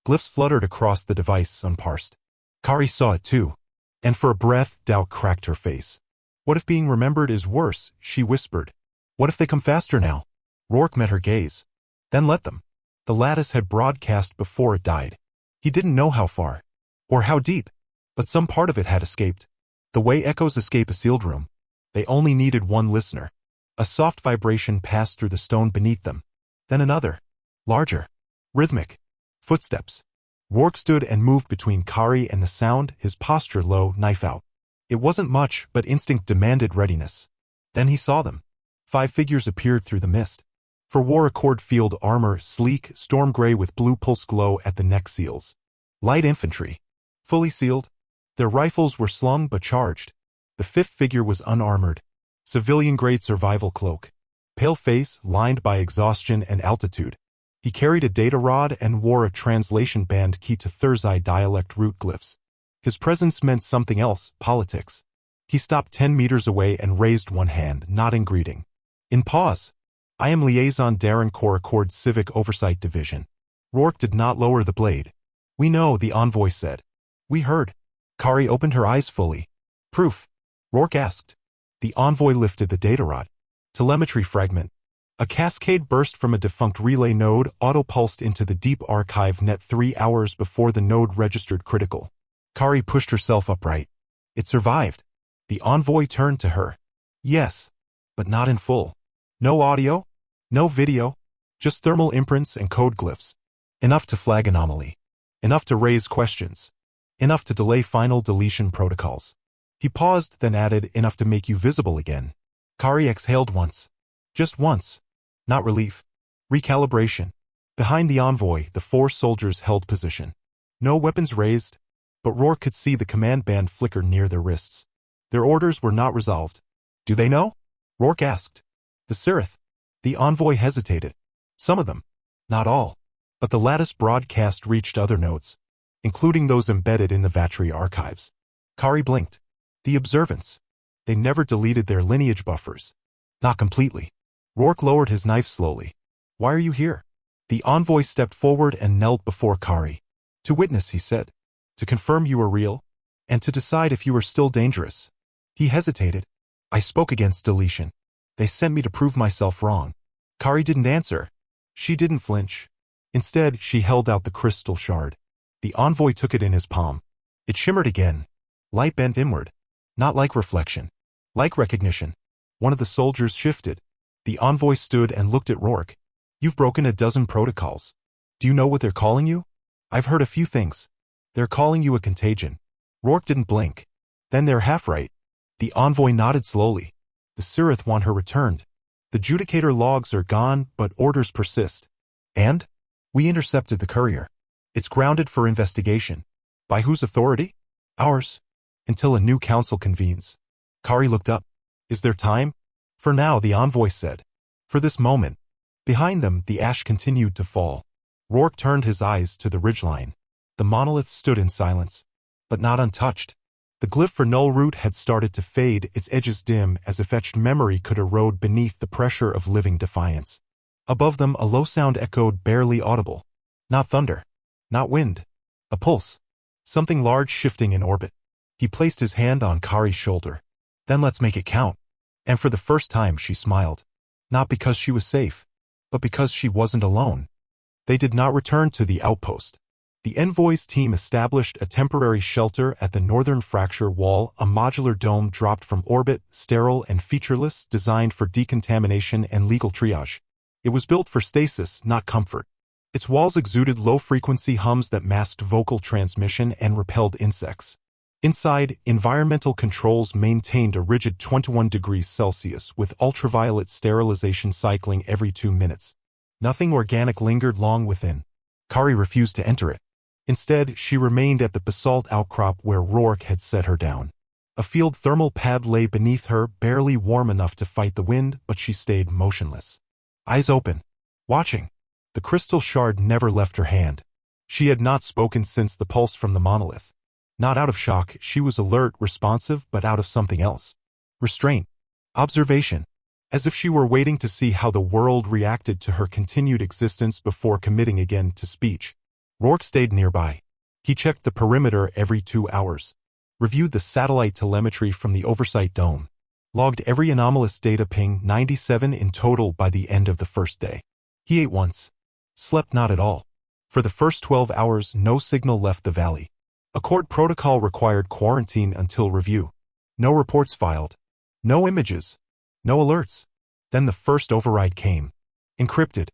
Glyphs fluttered across the device, unparsed. Kari saw it too. And for a breath, doubt cracked her face. What if being remembered is worse? She whispered. What if they come faster now? Rourke met her gaze. Then let them. The lattice had broadcast before it died. He didn't know how far. Or how deep. But some part of it had escaped. The way echoes escape a sealed room. They only needed one listener. A soft vibration passed through the stone beneath them. Then another. Larger. Rhythmic. Footsteps. Rourke stood and moved between Kari and the sound, his posture low, knife out. It wasn't much, but instinct demanded readiness. Then he saw them. 5 figures appeared through the mist. For war accord field armor, sleek, storm gray with blue pulse glow at the neck seals. Light infantry. Fully sealed. Their rifles were slung but charged. The 5th figure was unarmored. Civilian-grade survival cloak. Pale face, lined by exhaustion and altitude. He carried a data rod and wore a translation band key to Thursday dialect root glyphs. His presence meant something else, politics. He stopped 10 meters away and raised one hand, nodding greeting. In pause. I am Liaison Darren Corps Accord Civic Oversight Division. Rourke did not lower the blade. We know, the envoy said. We heard. Kari opened her eyes fully. Proof? Rourke asked. The envoy lifted the data rod. Telemetry fragment. A cascade burst from a defunct relay node, auto-pulsed into the deep archive net 3 hours before the node registered critical. Kari pushed herself upright. It survived. The envoy turned to her. Yes, but not in full. No audio, no video, just thermal imprints and code glyphs. Enough to flag anomaly. Enough to raise questions. Enough to delay final deletion protocols. He paused, then added, enough to make you visible again. Kari exhaled once. Just once. Not relief. Recalibration. Behind the envoy, the 4 soldiers held position. No weapons raised, but Rourke could see the command band flicker near their wrists. Their orders were not resolved. Do they know? Rourke asked. The Sirith. The envoy hesitated. Some of them. Not all. But the lattice broadcast reached other nodes, including those embedded in the Vatri archives. Kari blinked. The observance. They never deleted their lineage buffers. Not completely. Rourke lowered his knife slowly. Why are you here? The envoy stepped forward and knelt before Kari. To witness, he said. To confirm you were real, and to decide if you were still dangerous. He hesitated. I spoke against deletion. They sent me to prove myself wrong. Kari didn't answer. She didn't flinch. Instead, she held out the crystal shard. The envoy took it in his palm. It shimmered again. Light bent inward. Not like reflection. Like recognition. One of the soldiers shifted. The envoy stood and looked at Rourke. You've broken a dozen protocols. Do you know what they're calling you? I've heard a few things. They're calling you a contagion. Rourke didn't blink. Then they're half right. The envoy nodded slowly. The Sirith want her returned. The Judicator logs are gone, but orders persist. And? We intercepted the courier. It's grounded for investigation. By whose authority? Ours. Until a new council convenes. Kari looked up. Is there time? For now, the envoy said. For this moment. Behind them, the ash continued to fall. Rourke turned his eyes to the ridgeline. The monolith stood in silence, but not untouched. The glyph for null root had started to fade, its edges dim, as if etched memory could erode beneath the pressure of living defiance. Above them, a low sound echoed, barely audible. Not thunder. Not wind. A pulse. Something large shifting in orbit. He placed his hand on Kari's shoulder. Then let's make it count. And for the first time, she smiled. Not because she was safe, but because she wasn't alone. They did not return to the outpost. The envoy's team established a temporary shelter at the northern fracture wall, a modular dome dropped from orbit, sterile and featureless, designed for decontamination and legal triage. It was built for stasis, not comfort. Its walls exuded low-frequency hums that masked vocal transmission and repelled insects. Inside, environmental controls maintained a rigid 21 degrees Celsius with ultraviolet sterilization cycling every 2 minutes. Nothing organic lingered long within. Kari refused to enter it. Instead, she remained at the basalt outcrop where Rourke had set her down. A field thermal pad lay beneath her, barely warm enough to fight the wind, but she stayed motionless. Eyes open. Watching. The crystal shard never left her hand. She had not spoken since the pulse from the monolith. Not out of shock, she was alert, responsive, but out of something else. Restraint. Observation. As if she were waiting to see how the world reacted to her continued existence before committing again to speech. Rourke stayed nearby. He checked the perimeter every 2 hours, reviewed the satellite telemetry from the oversight dome, logged every anomalous data ping, 97 in total by the end of the first day. He ate once, slept not at all. For the first 12 hours, no signal left the valley. Accord protocol required quarantine until review. No reports filed. No images. No alerts. Then the first override came. Encrypted.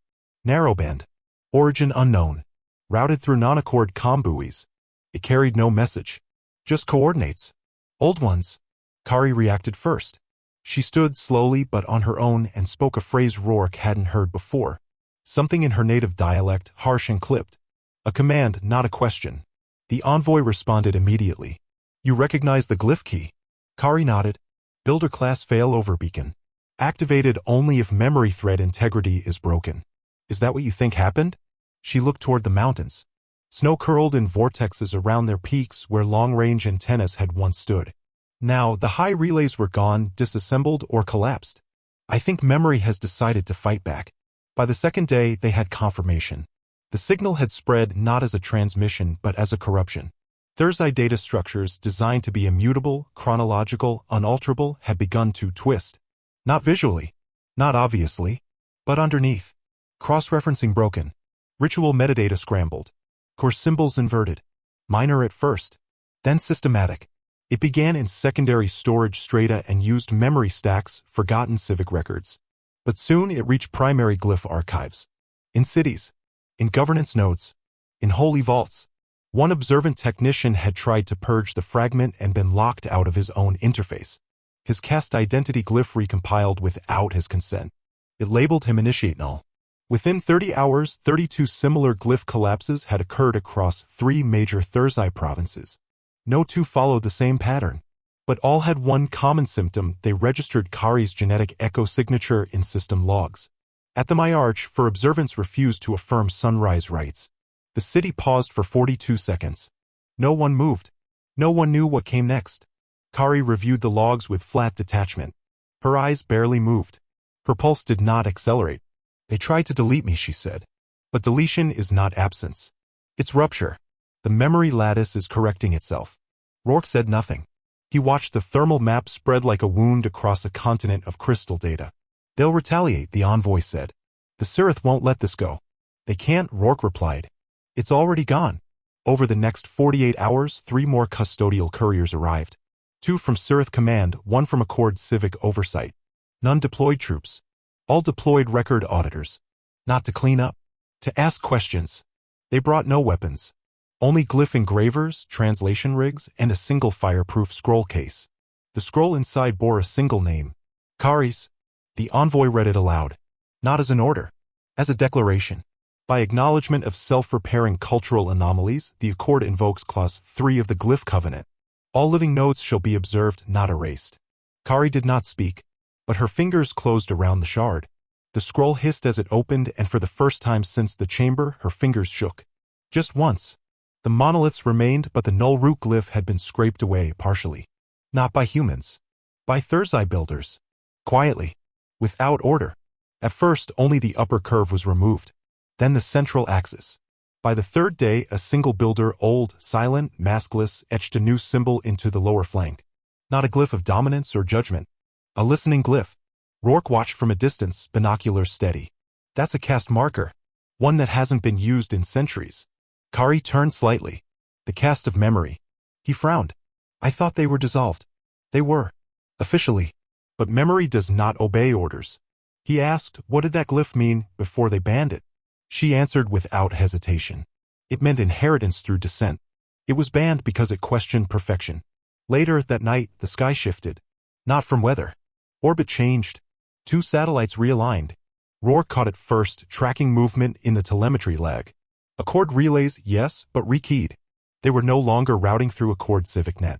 Narrowband. Origin unknown. Routed through non-accord comm buoys. It carried no message. Just coordinates. Old ones. Kari reacted first. She stood slowly but on her own and spoke a phrase Rourke hadn't heard before. Something in her native dialect, harsh and clipped. A command, not a question. The envoy responded immediately. You recognize the glyph key? Kari nodded. Builder class failover beacon. Activated only if memory thread integrity is broken. Is that what you think happened? She looked toward the mountains. Snow curled in vortexes around their peaks where long-range antennas had once stood. Now, the high relays were gone, disassembled, or collapsed. I think memory has decided to fight back. By the second day, they had confirmation. The signal had spread not as a transmission but as a corruption. Thursday data structures designed to be immutable, chronological, unalterable had begun to twist. Not visually, not obviously, but underneath. Cross-referencing broken. Ritual metadata scrambled. Core symbols inverted. Minor at first, then systematic. It began in secondary storage strata and used memory stacks, forgotten civic records. But soon it reached primary glyph archives. In cities. In governance nodes. In holy vaults. One observant technician had tried to purge the fragment and been locked out of his own interface. His cast identity glyph recompiled without his consent. It labeled him initiate null. Within 30 hours, 32 similar glyph collapses had occurred across 3 major Thursday provinces. No two followed the same pattern. But all had one common symptom: they registered Kari's genetic echo signature in system logs. At the Myarch, for observants refused to affirm sunrise rites. The city paused for 42 seconds. No one moved. No one knew what came next. Kari reviewed the logs with flat detachment. Her eyes barely moved. Her pulse did not accelerate. They tried to delete me, she said. But deletion is not absence. It's rupture. The memory lattice is correcting itself. Rourke said nothing. He watched the thermal map spread like a wound across a continent of crystal data. They'll retaliate, the envoy said. The Sirith won't let this go. They can't, Rourke replied. It's already gone. Over the next 48 hours, 3 more custodial couriers arrived. 2 from Sirith Command, 1 from Accord Civic Oversight. None deployed troops. All deployed record auditors. Not to clean up. To ask questions. They brought no weapons. Only glyph engravers, translation rigs, and a single fireproof scroll case. The scroll inside bore a single name. Kari's. The envoy read it aloud. Not as an order. As a declaration. By acknowledgement of self-repairing cultural anomalies, the Accord invokes Clause 3 of the Glyph Covenant. All living nodes shall be observed, not erased. Kari did not speak, but her fingers closed around the shard. The scroll hissed as it opened, and for the first time since the chamber, her fingers shook. Just once. The monoliths remained, but the null root glyph had been scraped away partially. Not by humans. By Thursday builders. Quietly. Without order. At first, only the upper curve was removed. Then the central axis. By the third day, a single builder, old, silent, maskless, etched a new symbol into the lower flank. Not a glyph of dominance or judgment. A listening glyph. Rourke watched from a distance, binoculars steady. That's a cast marker. One that hasn't been used in centuries. Kari turned slightly. The cast of memory. He frowned. I thought they were dissolved. They were. Officially. But memory does not obey orders. He asked, what did that glyph mean before they banned it? She answered without hesitation. It meant inheritance through descent. It was banned because it questioned perfection. Later that night, the sky shifted. Not from weather. Orbit changed. 2 satellites realigned. Rourke caught it first, tracking movement in the telemetry lag. Accord relays, yes, but rekeyed. They were no longer routing through Accord CivicNet.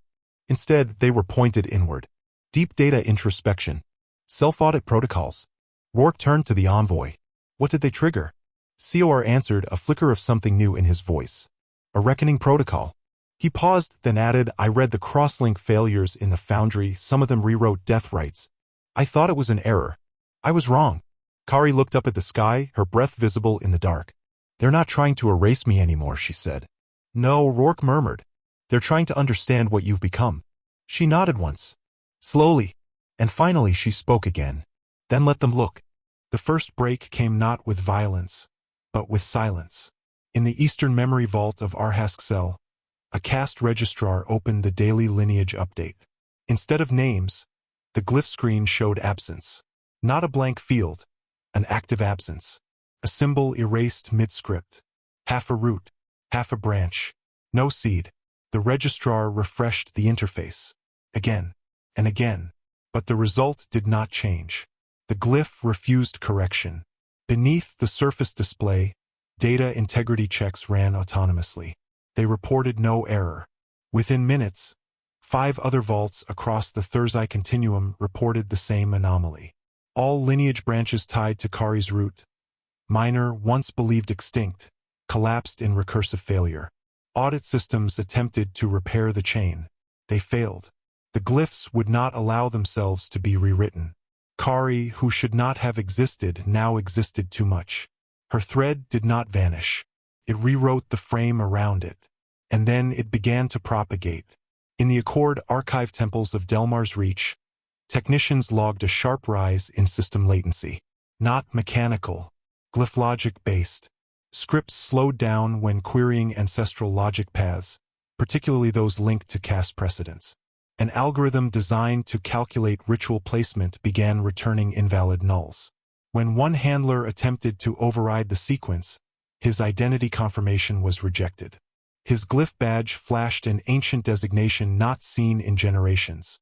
Instead, they were pointed inward. Deep data introspection. Self-audit protocols. Rourke turned to the envoy. What did they trigger? COR answered, a flicker of something new in his voice. A reckoning protocol. He paused, then added, I read the crosslink failures in the Foundry, some of them rewrote death rights. I thought it was an error. I was wrong. Kari looked up at the sky, her breath visible in the dark. They're not trying to erase me anymore, she said. No, Rourke murmured. They're trying to understand what you've become. She nodded once. Slowly. And finally she spoke again. Then let them look. The first break came not with violence, but with silence. In the eastern memory vault of Arhask-Cell, a cast registrar opened the daily lineage update. Instead of names, the glyph screen showed absence. Not a blank field, an active absence. A symbol erased mid-script. Half a root, half a branch. No seed. The registrar refreshed the interface. Again and again. But the result did not change. The glyph refused correction. Beneath the surface display, data integrity checks ran autonomously. They reported no error. Within minutes, 5 other vaults across the Thursday continuum reported the same anomaly. All lineage branches tied to Kari's root, minor, once believed extinct, collapsed in recursive failure. Audit systems attempted to repair the chain. They failed. The glyphs would not allow themselves to be rewritten. Kari, who should not have existed, now existed too much. Her thread did not vanish. It rewrote the frame around it. And then it began to propagate. In the Accord archive temples of Delmar's Reach, technicians logged a sharp rise in system latency. Not mechanical, glyph logic-based. Scripts slowed down when querying ancestral logic paths, particularly those linked to caste precedents. An algorithm designed to calculate ritual placement began returning invalid nulls. When one handler attempted to override the sequence, his identity confirmation was rejected. His glyph badge flashed an ancient designation not seen in generations.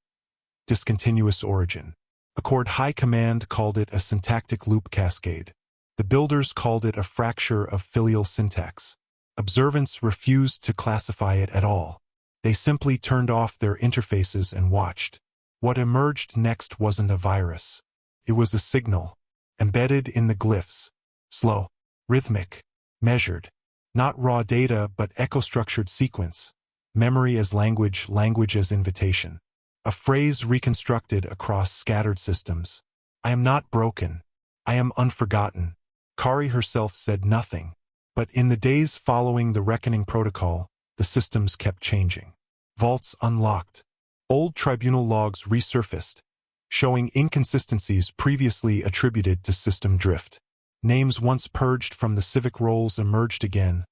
Discontinuous origin. Accord High Command called it a syntactic loop cascade. The builders called it a fracture of filial syntax. Observants refused to classify it at all. They simply turned off their interfaces and watched. What emerged next wasn't a virus. It was a signal, embedded in the glyphs. Slow, rhythmic, measured. Not raw data, but echo-structured sequence. Memory as language, language as invitation. A phrase reconstructed across scattered systems. I am not broken. I am unforgotten. Kari herself said nothing. But in the days following the Reckoning Protocol, the systems kept changing. Vaults unlocked. Old tribunal logs resurfaced, showing inconsistencies previously attributed to system drift. Names once purged from the civic rolls emerged again,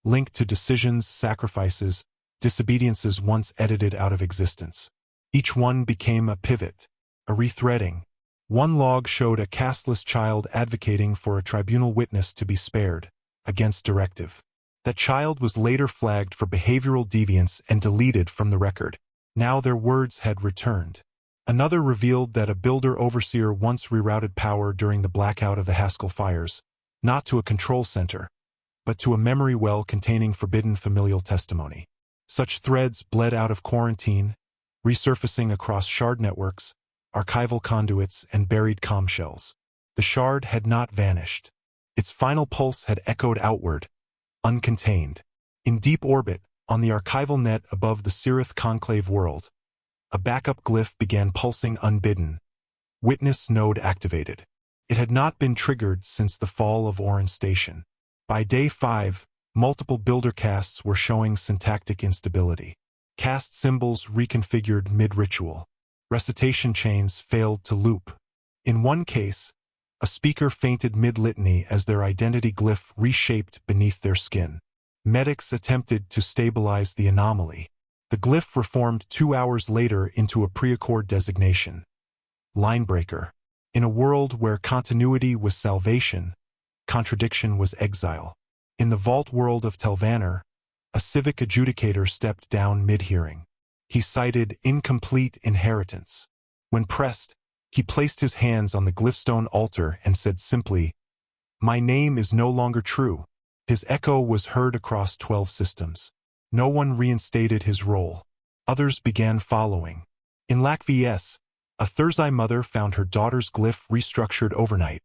linked to decisions, sacrifices, disobediences once edited out of existence. Each one became a pivot, a rethreading. One log showed a casteless child advocating for a tribunal witness to be spared, against directive. That child was later flagged for behavioral deviance and deleted from the record. Now their words had returned. Another revealed that a builder overseer once rerouted power during the blackout of the Haskell fires, not to a control center, but to a memory well containing forbidden familial testimony. Such threads bled out of quarantine, resurfacing across shard networks, archival conduits, and buried comm shells. The shard had not vanished. Its final pulse had echoed outward, uncontained. In deep orbit, on the archival net above the Sirith conclave world, a backup glyph began pulsing unbidden. Witness node activated. It had not been triggered since the fall of Orin Station. By day 5, multiple builder casts were showing syntactic instability. Cast symbols reconfigured mid-ritual. Recitation chains failed to loop. In one case, a speaker fainted mid-litany as their identity glyph reshaped beneath their skin. Medics attempted to stabilize the anomaly. The glyph reformed 2 hours later into a pre-accord designation. Linebreaker. In a world where continuity was salvation, contradiction was exile. In the vault world of Telvanner, a civic adjudicator stepped down mid-hearing. He cited incomplete inheritance. When pressed, he placed his hands on the glyphstone altar and said simply, "My name is no longer true." His echo was heard across 12 systems. No one reinstated his role. Others began following. In Lac VS, a Thursday mother found her daughter's glyph restructured overnight.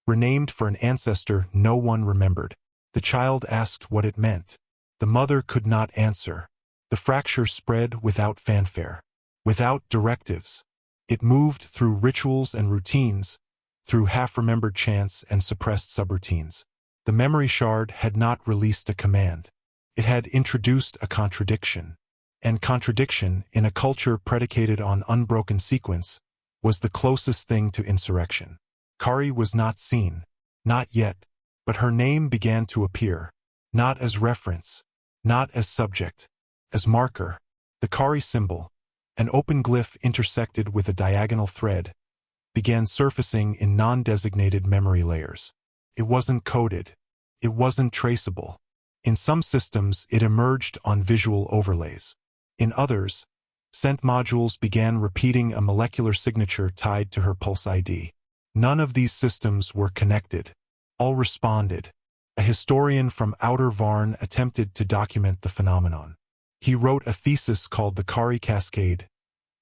Renamed for an ancestor no one remembered. The child asked what it meant. The mother could not answer. The fracture spread without fanfare, without directives. It moved through rituals and routines, through half-remembered chants and suppressed subroutines. The memory shard had not released a command. It had introduced a contradiction. And contradiction, in a culture predicated on unbroken sequence, was the closest thing to insurrection. Kari was not seen. Not yet. But her name began to appear. Not as reference. Not as subject. As marker. The Kari symbol, an open glyph intersected with a diagonal thread, began surfacing in non-designated memory layers. It wasn't coded. It wasn't traceable. In some systems, it emerged on visual overlays. In others, scent modules began repeating a molecular signature tied to her pulse ID. None of these systems were connected. All responded. A historian from Outer Varn attempted to document the phenomenon. He wrote a thesis called The Kari Cascade,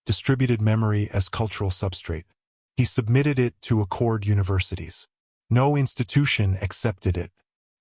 Distributed Memory as Cultural Substrate. He submitted it to Accord universities. No institution accepted it.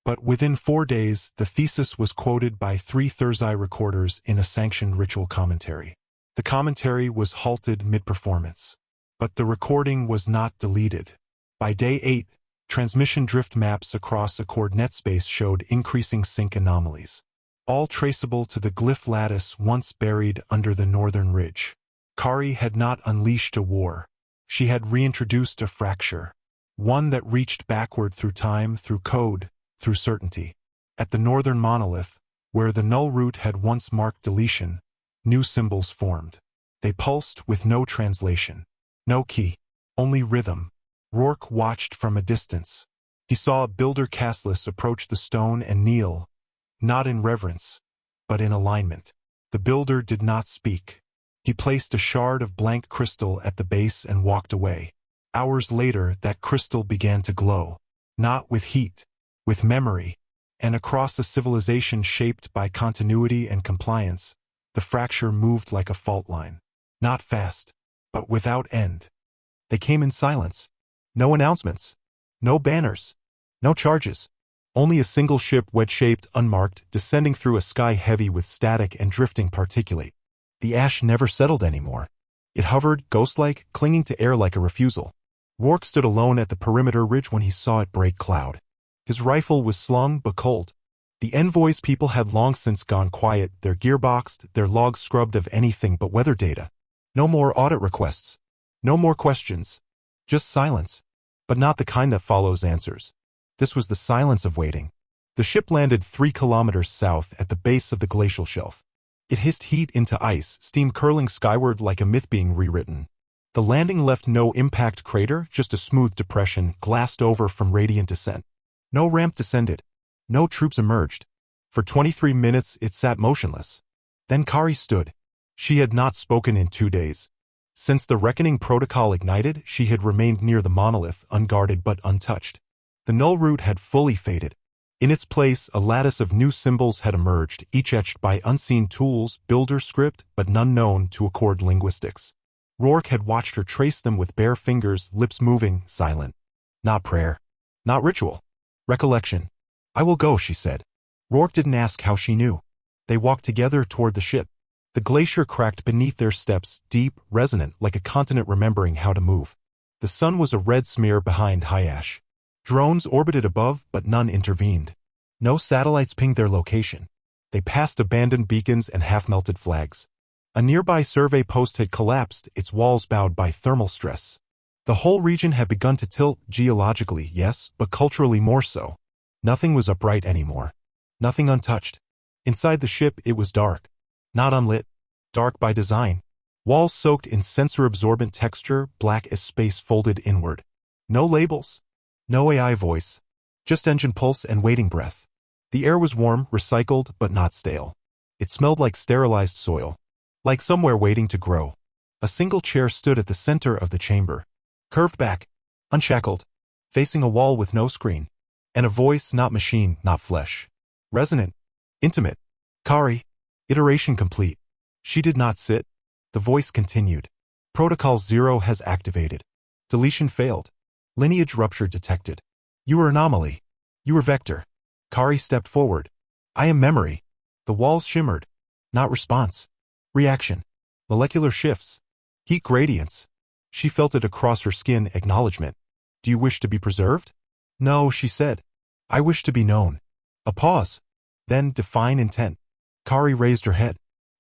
But within 4 days, the thesis was quoted by 3 Thursday recorders in a sanctioned ritual commentary. The commentary was halted mid-performance. But the recording was not deleted. By day 8, transmission drift maps across Accord NetSpace showed increasing sync anomalies, all traceable to the glyph lattice once buried under the northern ridge. Kari had not unleashed a war. She had reintroduced a fracture, one that reached backward through time, through code, through certainty. At the northern monolith, where the null root had once marked deletion, new symbols formed. They pulsed with no translation, no key, only rhythm. Rourke watched from a distance. He saw a builder castless approach the stone and kneel, not in reverence, but in alignment. The builder did not speak. He placed a shard of blank crystal at the base and walked away. Hours later, that crystal began to glow, not with heat, with memory, and across a civilization shaped by continuity and compliance, the fracture moved like a fault line. Not fast, but without end. They came in silence. No announcements. No banners. No charges. Only a single ship, wedge-shaped, unmarked, descending through a sky heavy with static and drifting particulate. The ash never settled anymore. It hovered, ghost-like, clinging to air like a refusal. Rourke stood alone at the perimeter ridge when he saw it break cloud. His rifle was slung but cold. The Envoy's people had long since gone quiet, their gear boxed, their logs scrubbed of anything but weather data. No more audit requests. No more questions. Just silence. But not the kind that follows answers. This was the silence of waiting. The ship landed 3 kilometers south at the base of the glacial shelf. It hissed heat into ice, steam curling skyward like a myth being rewritten. The landing left no impact crater, just a smooth depression, glassed over from radiant descent. No ramp descended. No troops emerged. For 23 minutes it sat motionless. Then Kari stood. She had not spoken in 2 days. Since the Reckoning protocol ignited, she had remained near the monolith, unguarded but untouched. The null root had fully faded. In its place, a lattice of new symbols had emerged, each etched by unseen tools, builder script, but none known to Accord linguistics. Rourke had watched her trace them with bare fingers, lips moving, silent. Not prayer. Not ritual. Recollection. I will go, she said. Rourke didn't ask how she knew. They walked together toward the ship. The glacier cracked beneath their steps, deep, resonant, like a continent remembering how to move. The sun was a red smear behind high ash. Drones orbited above, but none intervened. No satellites pinged their location. They passed abandoned beacons and half-melted flags. A nearby survey post had collapsed, its walls bowed by thermal stress. The whole region had begun to tilt, geologically, yes, but culturally more so. Nothing was upright anymore. Nothing untouched. Inside the ship, it was dark. Not unlit. Dark by design. Walls soaked in sensor-absorbent texture, black as space folded inward. No labels. No AI voice. Just engine pulse and waiting breath. The air was warm, recycled, but not stale. It smelled like sterilized soil. Like somewhere waiting to grow. A single chair stood at the center of the chamber. Curved back. Unshackled. Facing a wall with no screen. And a voice, not machine, not flesh. Resonant. Intimate. Kari. Iteration complete. She did not sit. The voice continued. Protocol 0 has activated. Deletion failed. Lineage rupture detected. You are anomaly. You are vector. Kari stepped forward. I am memory. The walls shimmered. Not response. Reaction. Molecular shifts. Heat gradients. She felt it across her skin, acknowledgement. Do you wish to be preserved? No, she said. I wish to be known. A pause. Then define intent. Kari raised her head.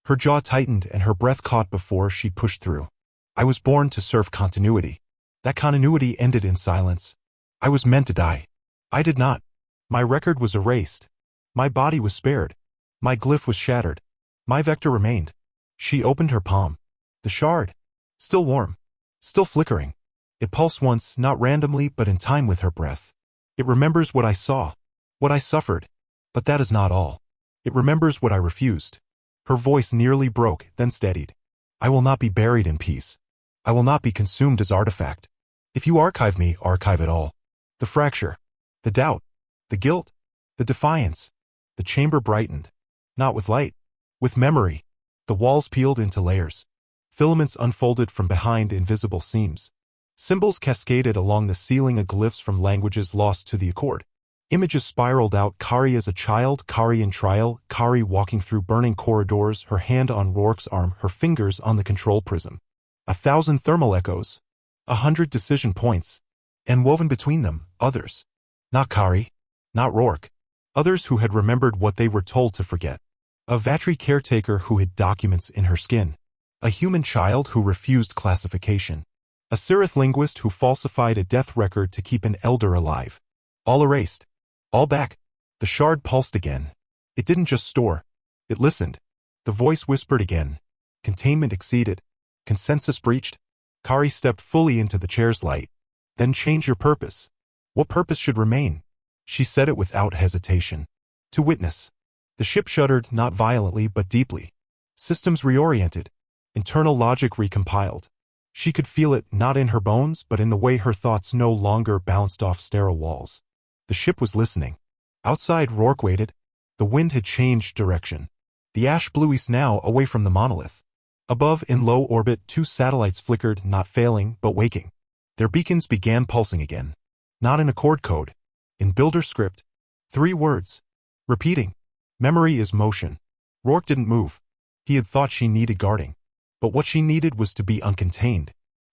Her jaw tightened and her breath caught before she pushed through. I was born to serve continuity. That continuity ended in silence. I was meant to die. I did not. My record was erased. My body was spared. My glyph was shattered. My vector remained. She opened her palm. The shard. Still warm. Still flickering. It pulsed once, not randomly but in time with her breath. It remembers what I saw, what I suffered, but that is not all. It remembers what I refused. Her voice nearly broke, then steadied. I will not be buried in peace. I will not be consumed as artifact. If you archive me, archive it all. The fracture, the doubt, the guilt, the defiance. The chamber brightened. Not with light, with memory. The walls peeled into layers. Filaments unfolded from behind invisible seams. Symbols cascaded along the ceiling, glyphs from languages lost to the accord. Images spiraled out, Kari as a child, Kari in trial, Kari walking through burning corridors, her hand on Rourke's arm, her fingers on the control prism. 1,000 thermal echoes, 100 decision points, and woven between them, others. Not Kari, not Rourke. Others who had remembered what they were told to forget. A Vatri caretaker who hid documents in her skin. A human child who refused classification. A Sirith linguist who falsified a death record to keep an elder alive. All erased. All back. The shard pulsed again. It didn't just store. It listened. The voice whispered again. Containment exceeded. Consensus breached. Kari stepped fully into the chair's light. Then change your purpose. What purpose should remain? She said it without hesitation. To witness. The ship shuddered, not violently but deeply. Systems reoriented. Internal logic recompiled. She could feel it, not in her bones, but in the way her thoughts no longer bounced off sterile walls. The ship was listening. Outside, Rourke waited. The wind had changed direction. The ash blew east now, away from the monolith. Above, in low orbit, 2 satellites flickered, not failing, but waking. Their beacons began pulsing again. Not in accord code. In builder script. 3 words. Repeating. Memory is motion. Rourke didn't move. He had thought she needed guarding. But what she needed was to be uncontained.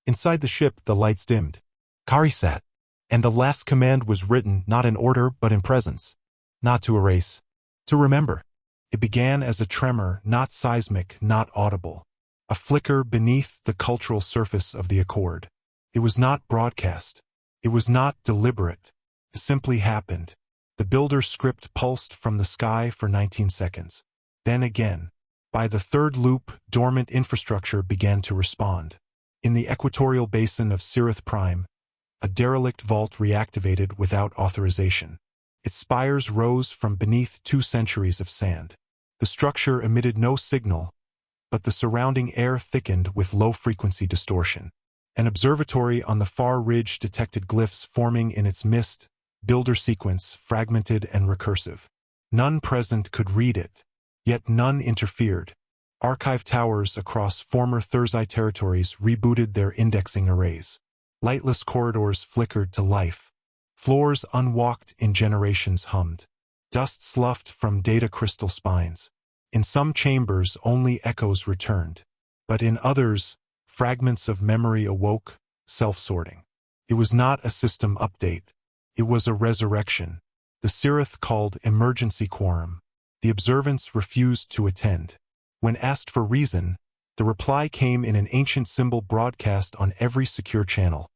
Inside the ship, the lights dimmed. Kari sat. And the last command was written not in order but in presence. Not to erase. To remember. It began as a tremor, not seismic, not audible. A flicker beneath the cultural surface of the accord. It was not broadcast. It was not deliberate. It simply happened. The builder script pulsed from the sky for 19 seconds. Then again. By the 3rd loop, dormant infrastructure began to respond. In the equatorial basin of Sirith Prime, a derelict vault reactivated without authorization. Its spires rose from beneath 2 centuries of sand. The structure emitted no signal, but the surrounding air thickened with low-frequency distortion. An observatory on the far ridge detected glyphs forming in its mist, builder sequence fragmented and recursive. None present could read it, yet none interfered. Archive towers across former Thursday territories rebooted their indexing arrays. Lightless corridors flickered to life. Floors unwalked in generations hummed. Dust sloughed from data crystal spines. In some chambers only echoes returned. But in others, fragments of memory awoke, self-sorting. It was not a system update. It was a resurrection. The Sirith called emergency quorum. The observants refused to attend. When asked for reason, the reply came in an ancient symbol broadcast on every secure channel.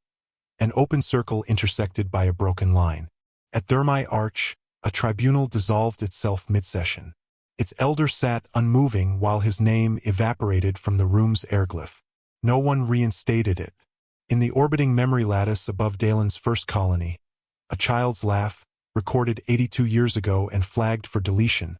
An open circle intersected by a broken line. At Thermae Arch, a tribunal dissolved itself mid-session. Its elder sat unmoving while his name evaporated from the room's airglyph. No one reinstated it. In the orbiting memory lattice above Dalen's first colony, a child's laugh, recorded 82 years ago and flagged for deletion,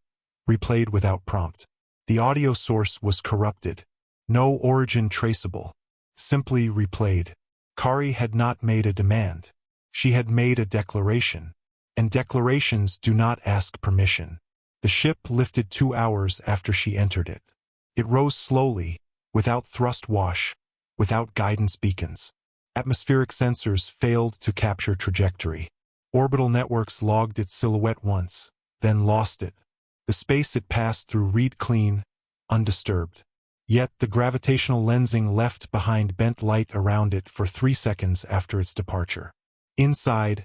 replayed without prompt. The audio source was corrupted. No origin traceable. Simply replayed. Kari had not made a demand. She had made a declaration. And declarations do not ask permission. The ship lifted 2 hours after she entered it. It rose slowly, without thrust wash, without guidance beacons. Atmospheric sensors failed to capture trajectory. Orbital networks logged its silhouette once, then lost it. The space it passed through read clean, undisturbed. Yet the gravitational lensing left behind bent light around it for 3 seconds after its departure. Inside,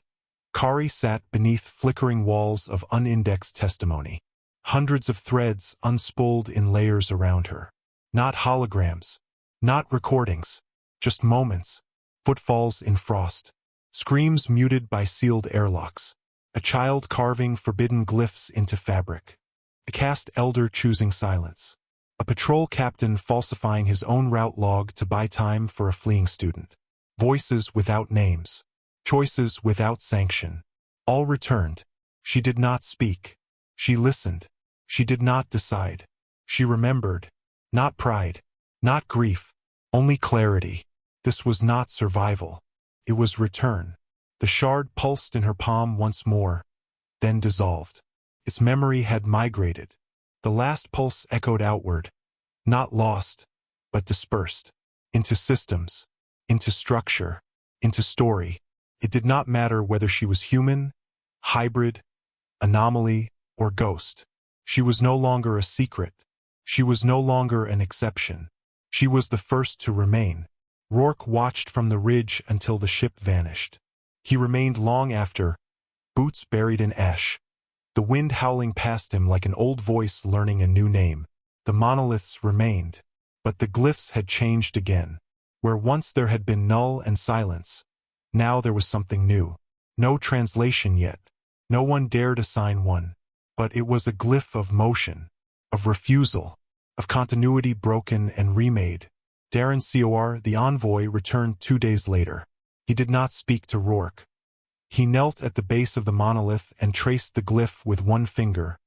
Kari sat beneath flickering walls of unindexed testimony. Hundreds of threads unspooled in layers around her. Not holograms, not recordings, just moments. Footfalls in frost. Screams muted by sealed airlocks. A child carving forbidden glyphs into fabric. A caste elder choosing silence. A patrol captain falsifying his own route log to buy time for a fleeing student. voices without names, choices without sanction. All returned. She did not speak. She listened. She did not decide. She remembered. Not pride. Not grief. Only clarity. This was not survival. It was return. The shard pulsed in her palm once more, then dissolved. Its memory had migrated. The last pulse echoed outward, not lost, but dispersed. Into systems, into structure, into story. It did not matter whether she was human, hybrid, anomaly, or ghost. She was no longer a secret. She was no longer an exception. She was the first to remain. Rourke watched from the ridge until the ship vanished. He remained long after, boots buried in ash, the wind howling past him like an old voice learning a new name. The monoliths remained, but the glyphs had changed again. Where once there had been null and silence, now there was something new. No translation yet. No one dared assign one. But it was a glyph of motion, of refusal, of continuity broken and remade. Darren Cor, the envoy, returned 2 days later. He did not speak to Rourke. He knelt at the base of the monolith and traced the glyph with one finger,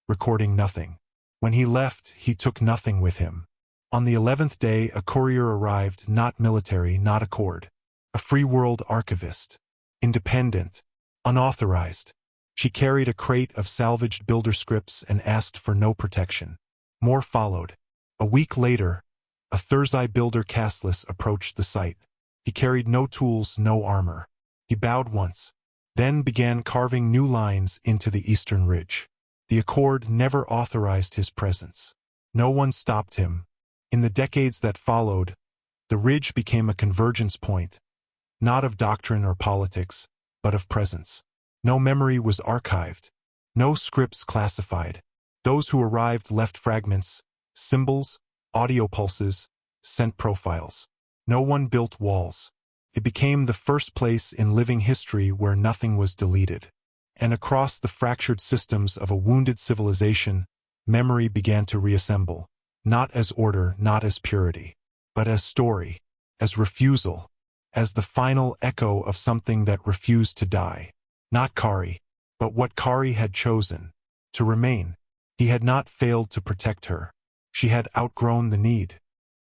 recording nothing. When he left, he took nothing with him. On the 11th day, a courier arrived, not military, not accord. A free world archivist. Independent. Unauthorized. She carried a crate of salvaged builder scripts and asked for no protection. More followed. A week later, a Thursday builder castless approached the site. He carried no tools, no armor. He bowed once, then began carving new lines into the eastern ridge. The Accord never authorized his presence. No one stopped him. In the decades that followed, the ridge became a convergence point, not of doctrine or politics, but of presence. No memory was archived, no scripts classified. Those who arrived left fragments, symbols, audio pulses, scent profiles. No one built walls. It became the first place in living history where nothing was deleted. And across the fractured systems of a wounded civilization, memory began to reassemble, not as order, not as purity, but as story, as refusal, as the final echo of something that refused to die. Not Kari, but what Kari had chosen, to remain. He had not failed to protect her. She had outgrown the need.